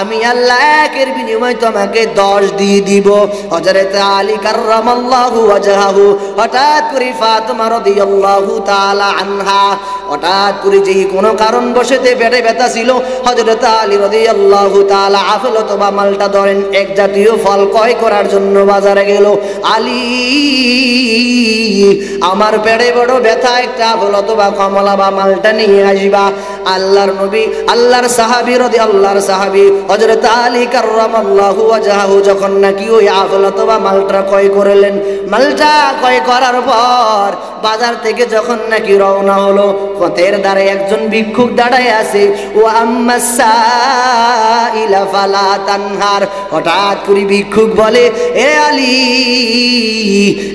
আমি আল্লাহ একের বিনিময়ে তোমাকে 10 দিয়ে দিব। হযরত আলী কাররামাল্লাহু ওয়াজহাহু, হঠাৎ করে ফাতিমা রাদিয়াল্লাহু তাআলা আনহা, হঠাৎ করে যেই কোনো কারণ বশতে পেটে ব্যথা ছিল, হযরত আলী রাদিয়াল্লাহু তাআলা আপেল অথবা মালটা ধরেন এক জাতীয় ফল ক্রয় করার জন্য বাজারে গেল। আলী, আমার পেটে বড় ব্যথা, একটা আপেল অথবা কমলা বা মালটা নিয়ে আসবা। আল্লাহর নবী, আল্লাহর সাহাবী রাদিয়াল্লাহু সাহাবী হযরত আলী কাররামাল্লাহু ওয়াজহাহু যখন নাকি ওই আপেল অথবা মালটা ক্রয় করলেন, মালটা ক্রয় করার পর বাজার থেকে যখন নাকি রওনা হলো, পথের ধারে একজন ভিক্ষুক দাঁড়ায় আছে। ও আম্মাস সাইলা ফালা তানহার। হঠাৎ করে ভিক্ষুক বলে, এ আলী,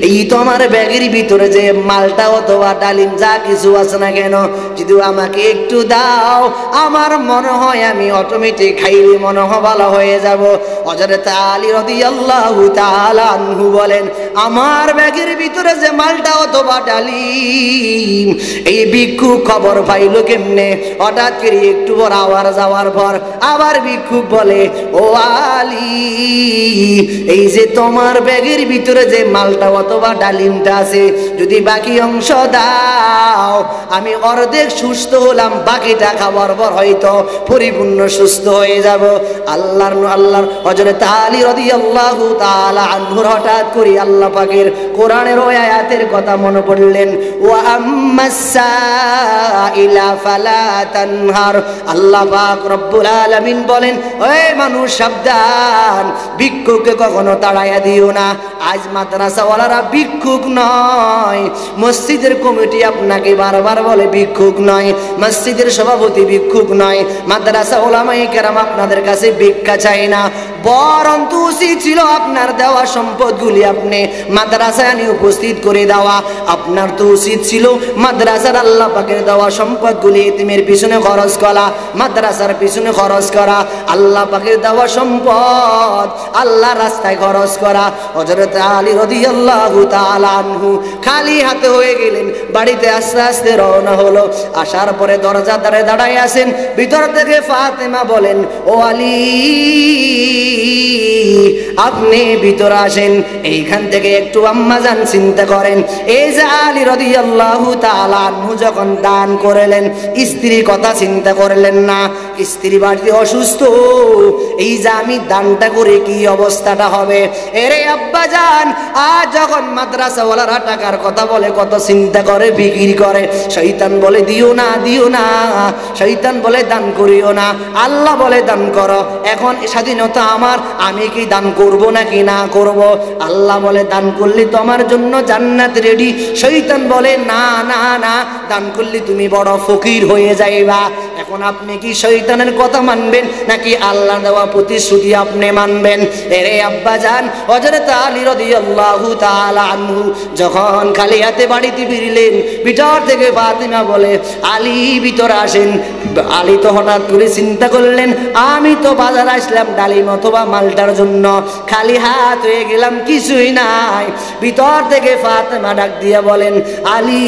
এই তোমার ব্যাগের ভিতরে যে মালটা অথবা ডালিম যা কিছু আছে না কেন, যদি আমাকে একটু দাও, আমার মনে হয় আমি অটোমেটিক খাইলে মনে হয় ভালো হয়ে যাব। হযরত আলী রাদিয়াল্লাহু তাআলা আনহু বলেন, আমার ব্যাগের ভিতরে যে মালটা অথবা ডালিম, এই ভিক্ষুক খবর পাইলো কেমনে? হঠাৎ করে একটু পর আওয়াজ যাওয়ার পর আবার ভিক্ষুক বলে, ও আলী, এই যে তোমার ব্যাগের ভিতরে যে মালটা অথবা ডালিমটা আছে, যদি বাকি অংশ দাও, আমি অর্ধেক সুস্থ হলাম, বাকিটা খাবার পর হয়তো পরিপূর্ণ সুস্থ হয়ে যাব। আল্লাহর হযরত আলী রাদিয়াল্লাহু তাআলা আনহুর হঠাৎ করে আল্লাহ পাকের কোরআনের ওই আয়াতের কথা মনে পড়লেন, ওয়া আম্মাস সাইলা ফালা তানহার। আল্লাহ পাক রব্বুল আলামিন বলেন, ওই মানুষ সাবধান, ভিক্ষুককে কখনো তাড়াইয়া দিও না। আজ মাদ্রাসাওয়ালারা ভিক্ষুক নয়, মসজিদের কমিটি আপনাকে বারবার বলে ভিক্ষুক নয়, মসজিদের সভাপতি ভিক্ষুক নয়, মাদ্রাসা উলামায়ে কেরাম আপনাদের কাছে ভিক্ষা চায় না।
বরঞ্চ উচিত ছিল আপনার দেওয়া সম্পদগুলি আপনি মাদ্রাসায় আনি উপস্থিত করে দেওয়া। আপনার তো উচিত ছিল মাদ্রাসার আল্লাহ পাকের দেওয়া সম্পদগুলি এতিমের পিছনে খরচ করা, মাদ্রাসার পিছনে খরচ করা, আল্লাহ পাকের দেওয়া সম্পদ আল্লাহ রাস্তায় খরচ করা। হযরত আলী রাদিয়াল্লাহু তাআলা আনহু খালি হাতে হয়ে গেলেন, বাড়িতে আস্তে আস্তে রওনা হলো। আসার পরে দরজার ধারে দাঁড়ায় আছেন, ভিতর থেকে ফাতেমা বলেন, ও আলী আপনি ভিতরে আসেন, এইখান থেকে একটু আম্মাজান চিন্তা করেন। এই যে আলী রাদিয়াল্লাহু তাআলা আনহু যখন দান করলেন, স্ত্রীর কথা চিন্তা করলেন না। স্ত্রী বাড়িতে অসুস্থ, এই যে আমি দানটা করে কি অবস্থাটা হবে। এরে আব্বাজান, আজ যখন মাদ্রাসাওয়ালারা টাকার কথা বলে কত চিন্তা করে, বিক্রি করে। শয়তান বলে দিও না, দিও না। শয়তান বলে দান করিও না। আল্লাহ বলে দান করো। এখন স্বাধীনতা আমার, আমি কি দান করব নাকি না করব? আল্লাহ বলে দান করলে তোমার জন্য জান্নাত রেডি। শয়তান বলে না না না, দান করলে তুমি বড় ফকির হয়ে যাইবা। এখন আপনি কি শয়তানের কথা মানবেন নাকি আল্লাহ দেওয়া প্রতিশ্রুতি আপনি মানবেন? এরে আব্বাজান, হযরত আলী রাদিয়াল্লাহু তাআলা আনহু যখন খালি হাতে বাড়িতে ফিরলেন, ভিতর থেকে ফাতিমা বলে, আলী ভিতরে আসেন। আলী তো হঠাৎ করে চিন্তা করলেন, আমি তো বাজার আসলাম ডালিম অথবা মালটার জন্য, খালি হাত হয়ে গেলাম, কিছুই নাই। ভিতর থেকে ফাতিমা ডাক দিয়ে বলেন, আলী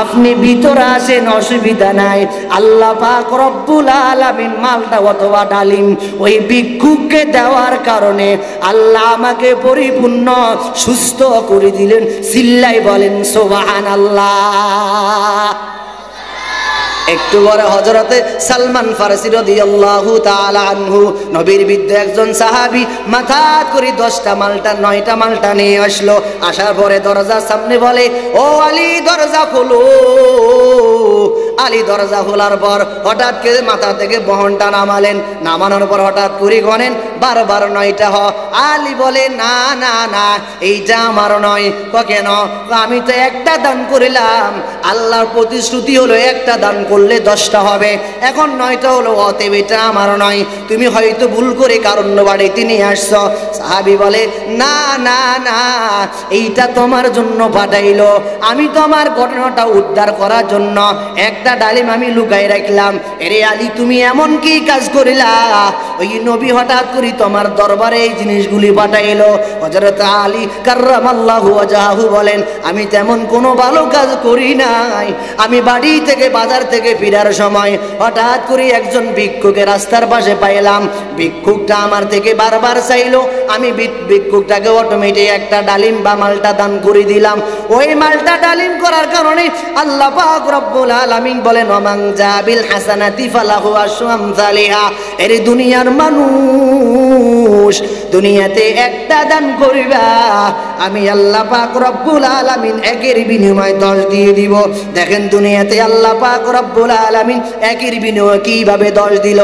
আপনি ভিতরে আসেন, অসুবিধা নাই। আল্লাহ পাক রব্বুল আলামিন মালটা অথবা ডালিম ওই ভিক্ষুককে দেওয়ার কারণে আল্লাহ আমাকে পরিপূর্ণ সুস্থ করে দিলেন। চিল্লাই বলেন সুবহানাল্লাহ। একটু পরে হযরতে সালমান ফারসি রাদিয়াল্লাহু তাআলা আনহু, নবীর বিদ্য একজন সাহাবী, মাথা করে 10টা মালটা 9টা মালটা নিয়ে আসলো। আসার পরে দরজার সামনে বলে, ও আলী দরজা খোলো। আলী দরজা খোলার পর হঠাৎ করে মাথা থেকে বহনটা নামালেন। নামানোর পর হঠাৎ করে গনেন, বারবার 9টা হ। আলী বলে, না না না, এইটা আমার নয়। কেন? আমি তো একটা দান করিলাম, আল্লাহর প্রতিশ্রুতি হলো একটা দান করলে 10টা হবে, এখন 9টা হলো, অতএব এটা আমার নয়, তুমি হয়তো ভুল করে কারণ বাড়িতে নিয়ে আসছো। সাহাবী বলে, না না না, এইটা তোমার জন্য পাঠাইলো, আমি তোমার ঘটনাটা উদ্ধার করার জন্য একটা ডালিম আমি লুকাই রাখলাম। এরে আলী তুমি এমন কি কাজ করিলা, ওই নবী হঠাৎ করে তোমার দরবারে এই জিনিসগুলি পাঠাইলো। হযরত আলী কাররামাল্লাহু ওয়াজহাহু বলেন, আমি তেমন কোনো ভালো কাজ করি নাই। আমি বাড়ি থেকে বাজার থেকে ফিরার সময় হঠাৎ করে একজন ভিক্ষুকে রাস্তার পাশে পাইলাম। ভিক্ষুকটা আমার থেকে বারবার চাইলো, আমি ভিক্ষুকটাকে অটোমেটিক একটা ডালিম বা মালটা দান করে দিলাম। ওই মালটা ডালিম করার কারণে আল্লাহ পাক রব্বুল আলামিন বলেন, ওমান জাবিল হাসানাতি ফালাহু আশরু আমসালিহা। এর দুনিয়ার মানুষ, দুনিয়াতে একটা দান করিবা, আমি আল্লাহ পাক রব্বুল আলামিন একের বিনিময়ে 10 দিয়ে দিব। দেখেন দুনিয়াতে আল্লাহ পাক রব্বুল আলামিন একের বিনিময়ে কিভাবে 10 দিল।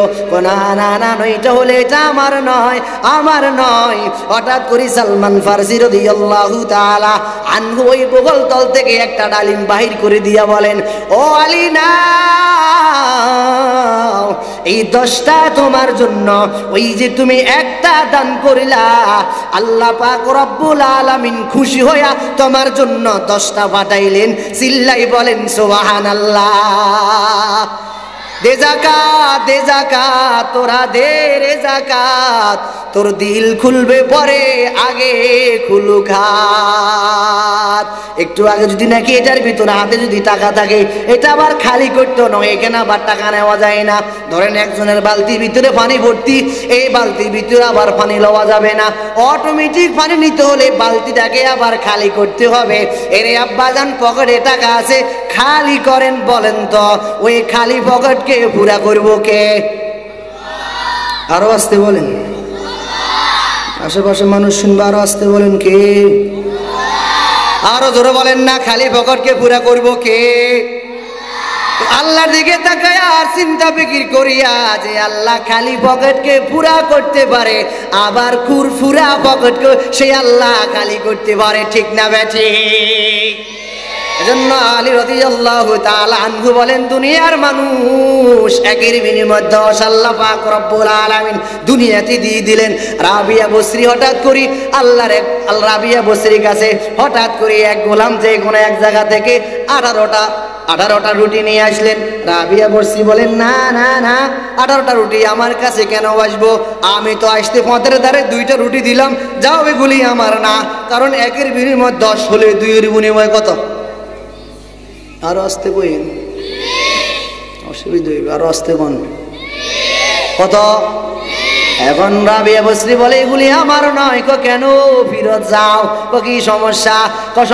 না না না, এটা হলে এটা আমার নয়, আমার নয়। হঠাৎ করে সালমান ফারসি রাদিয়াল্লাহু তাআলা আনহু ওই বগল তল থেকে একটা ডালিম বাহির করে দিয়া বলেন, ও আলী না, এই 10টা তোমার জন্য। ওই যে তুমি একটা দান করিলা, আল্লাহ পাক রব্বুল আলামিন খুশি হইয়া তোমার জন্য 10টা পাঠাইলেন। চিল্লাই বলেন সুবহানাল্লাহ। দে যাকাত, দে যাকাত, তোরা দে রে যাকাত, তোর দিল খুলবে পরে, আগে খুলুক হাত। একটু আগে যদি নাকি এটার ভিতরে হাতে যদি টাকা থাকে, এটা আবার খালি করতে নয়, এখানে আবার টাকা নেওয়া যায় না। ধরেন একজনের বালতির ভিতরে পানি ভর্তি, এই বালতির ভিতরে আবার পানি লওয়া যাবে না, অটোমেটিক পানি নিতে হলে বালতিটাকে আবার খালি করতে হবে। এরে আব্বাজান পকেটে টাকা আছে, খালি করেন, বলেন তো ওই খালি পকেটকে পুরা করবো কে? আরো আসতে বলেন, আশেপাশে মানুষ শুনবে, আরো আসতে বলেন কে? আরো জোরে বলেন না, খালি পকেটকে পুরা করবো কে? আল্লাহর দিকে তাকায় আর চিন্তা ফিকির করিয়া যে আল্লাহ খালি পকেটকে পুরা করতে পারে, আবার ফুরফুরা পকেটকে সে আল্লাহ খালি করতে পারে, ঠিক না বেঠিক? এজন্য আলী রাদিয়াল্লাহু তাআলা আনহু বলেন, দুনিয়ার মানুষ একের বিনিময়ে 10 আল্লাহ পাক রব্বুল আলামিন দুনিয়াতে দিয়ে দিলেন। রাবিয়া বসরি হঠাৎ করে রাবিয়া বসরির কাছে হঠাৎ করে এক গোলাম যে কোনো এক জায়গা থেকে 18টা রুটি নিয়ে আসলেন। রাবিয়া বসরি বলেন, না না না, 18টা রুটি আমার কাছে কেন আসবো? আমি তো আসতে পথের ধারে 2টা রুটি দিলাম, যাও এগুলি আমার না। কারণ একের বিনিময়ে 10 হলে 2-এর বিনিময়ে কত? আরো আসতে কইন, অসুবিধা হইবে, আরো আসতে কোন কত? এখন রাবিয়া বসরি বলে, এগুলি আমার নয়। কেন? ফিরত যাও। কি সমস্যা?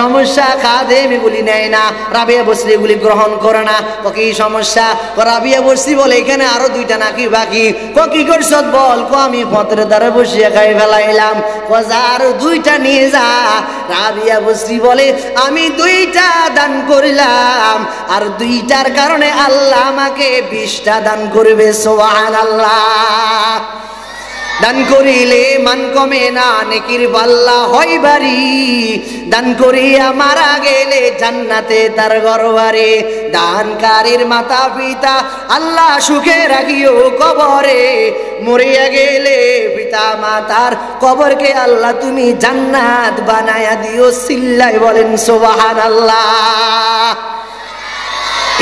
সমস্যা খাদেম এগুলি নেয় না, রাবিয়া বসরি এগুলি গ্রহণ করে না। কি সমস্যা? রাবিয়া বসরি বলে, এখানে আরো 2টা নাকি বাকি। কি করছ বল? আমি পথের দ্বারা বসিয়ে খাই ফেলাইলাম। আর 2টা নিয়ে যা। রাবিয়া বসরি বলে, আমি 2টা দান করলাম, আর 2টার কারণে আল্লাহ আমাকে 20টা দান করবে। সুবহানাল্লাহ। দান করিলে মান কমে না, নেকির পাল্লা হয় ভারী। দান করিয়া মারা গেলে জান্নাতে তার ঘরবাড়ি। দানকারীর মাতা পিতা আল্লাহ সুখে রাখিও কবরে। মরিয়া গেলে পিতা মাতার কবরকে আল্লাহ তুমি জান্নাত বানায়া দিও। চিল্লাই বলেন সুবহানাল্লাহ।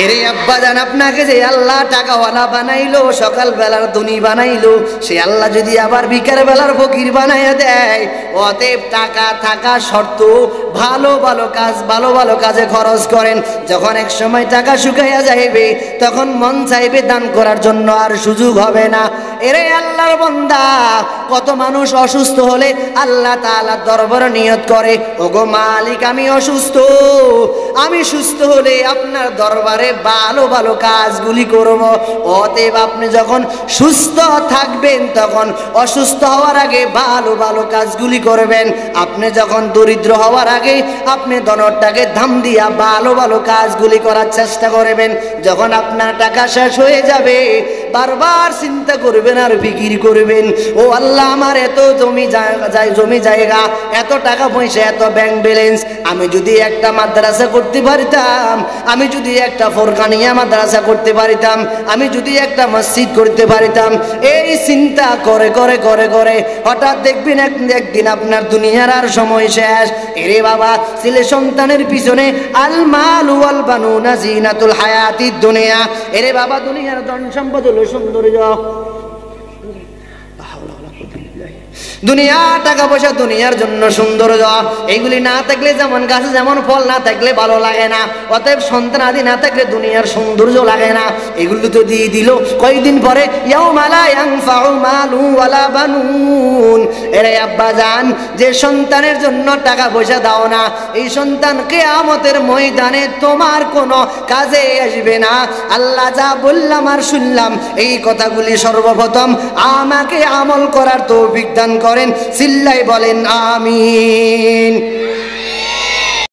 এরে আব্বা জান, আপনাকে যে আল্লাহ টাকাওয়ালা বানাইলো, সকাল বেলার ধনী বানাইলো, সে আল্লাহ যদি আবার বিকাল বেলার ফকির বানাইয়া দেয়, অতএব টাকা থাকা শর্ত ভালো ভালো কাজে খরচ করেন। যখন এক সময় টাকা শুকাইয়া যাইবে, তখন মন চাইবে দান করার জন্য, আর সুযোগ হবে না। এরে আল্লাহর বান্দা, কত মানুষ অসুস্থ হলে আল্লাহ তাআলার দরবারে নিয়ত করে, ওগো মালিক আমি অসুস্থ, আমি সুস্থ হলে আপনার দরবারে ভালো কাজগুলি করব। অতএব আপনি যখন সুস্থ থাকবেন, তখন অসুস্থ হওয়ার আগে ভালো কাজগুলি করবেন। আপনি যখন দরিদ্র হওয়ার আগে আপনি ধনটাকে দাম দিয়া ভালো কাজগুলি করার চেষ্টা করবেন। যখন আপনার টাকা শেষ হয়ে যাবে, বারবার চিন্তা করবেন আর ফিকির করবেন, ও আল্লাহ আমার এত জমি জায়গা, এত টাকা পয়সা, এত ব্যাংক ব্যালেন্স, আমি যদি একটা মাদ্রাসা করতে পারতাম, আমি যদি একটা ফরকানিয়া মাদ্রাসা করতে পারতাম, আমি যদি একটা মসজিদ করতে পারতাম। এই চিন্তা করে করে করে করে হঠাৎ দেখবেন একদিন আপনার দুনিয়ার আর সময় শেষ। এরে বাবা, ছেলে সন্তানের পিছনে আল মাল ওয়াল বানুনা জিনাতুল হায়াতিদ দুনিয়া। এরে বাবা, দুনিয়ার ধন সম্পদ হলো সৌন্দর্য। দুনিয়া টাকা পয়সা দুনিয়ার জন্য সৌন্দর্য। এইগুলি না থাকলে যেমন গাছে যেমন ফল না থাকলে ভালো লাগে না, অতএব সন্তান আদি না থাকলে দুনিয়ার সৌন্দর্য লাগে না। এগুলো তো দিয়ে দিল কয়েকদিন পরে, ইয়াউমা লা ইয়ানফাউ মালু ওয়ালা বানুন। এরে আব্বা জান, যে সন্তানের জন্য টাকা পয়সা দাও না, এই সন্তান কিয়ামতের ময়দানে তোমার কোনো কাজে আসবে না। আল্লাহ যা বললাম আর শুনলাম, এই কথাগুলি সর্বপ্রথম আমাকে আমল করার তৌফিক দান করেন। চিল্লাই বলেন আমিন।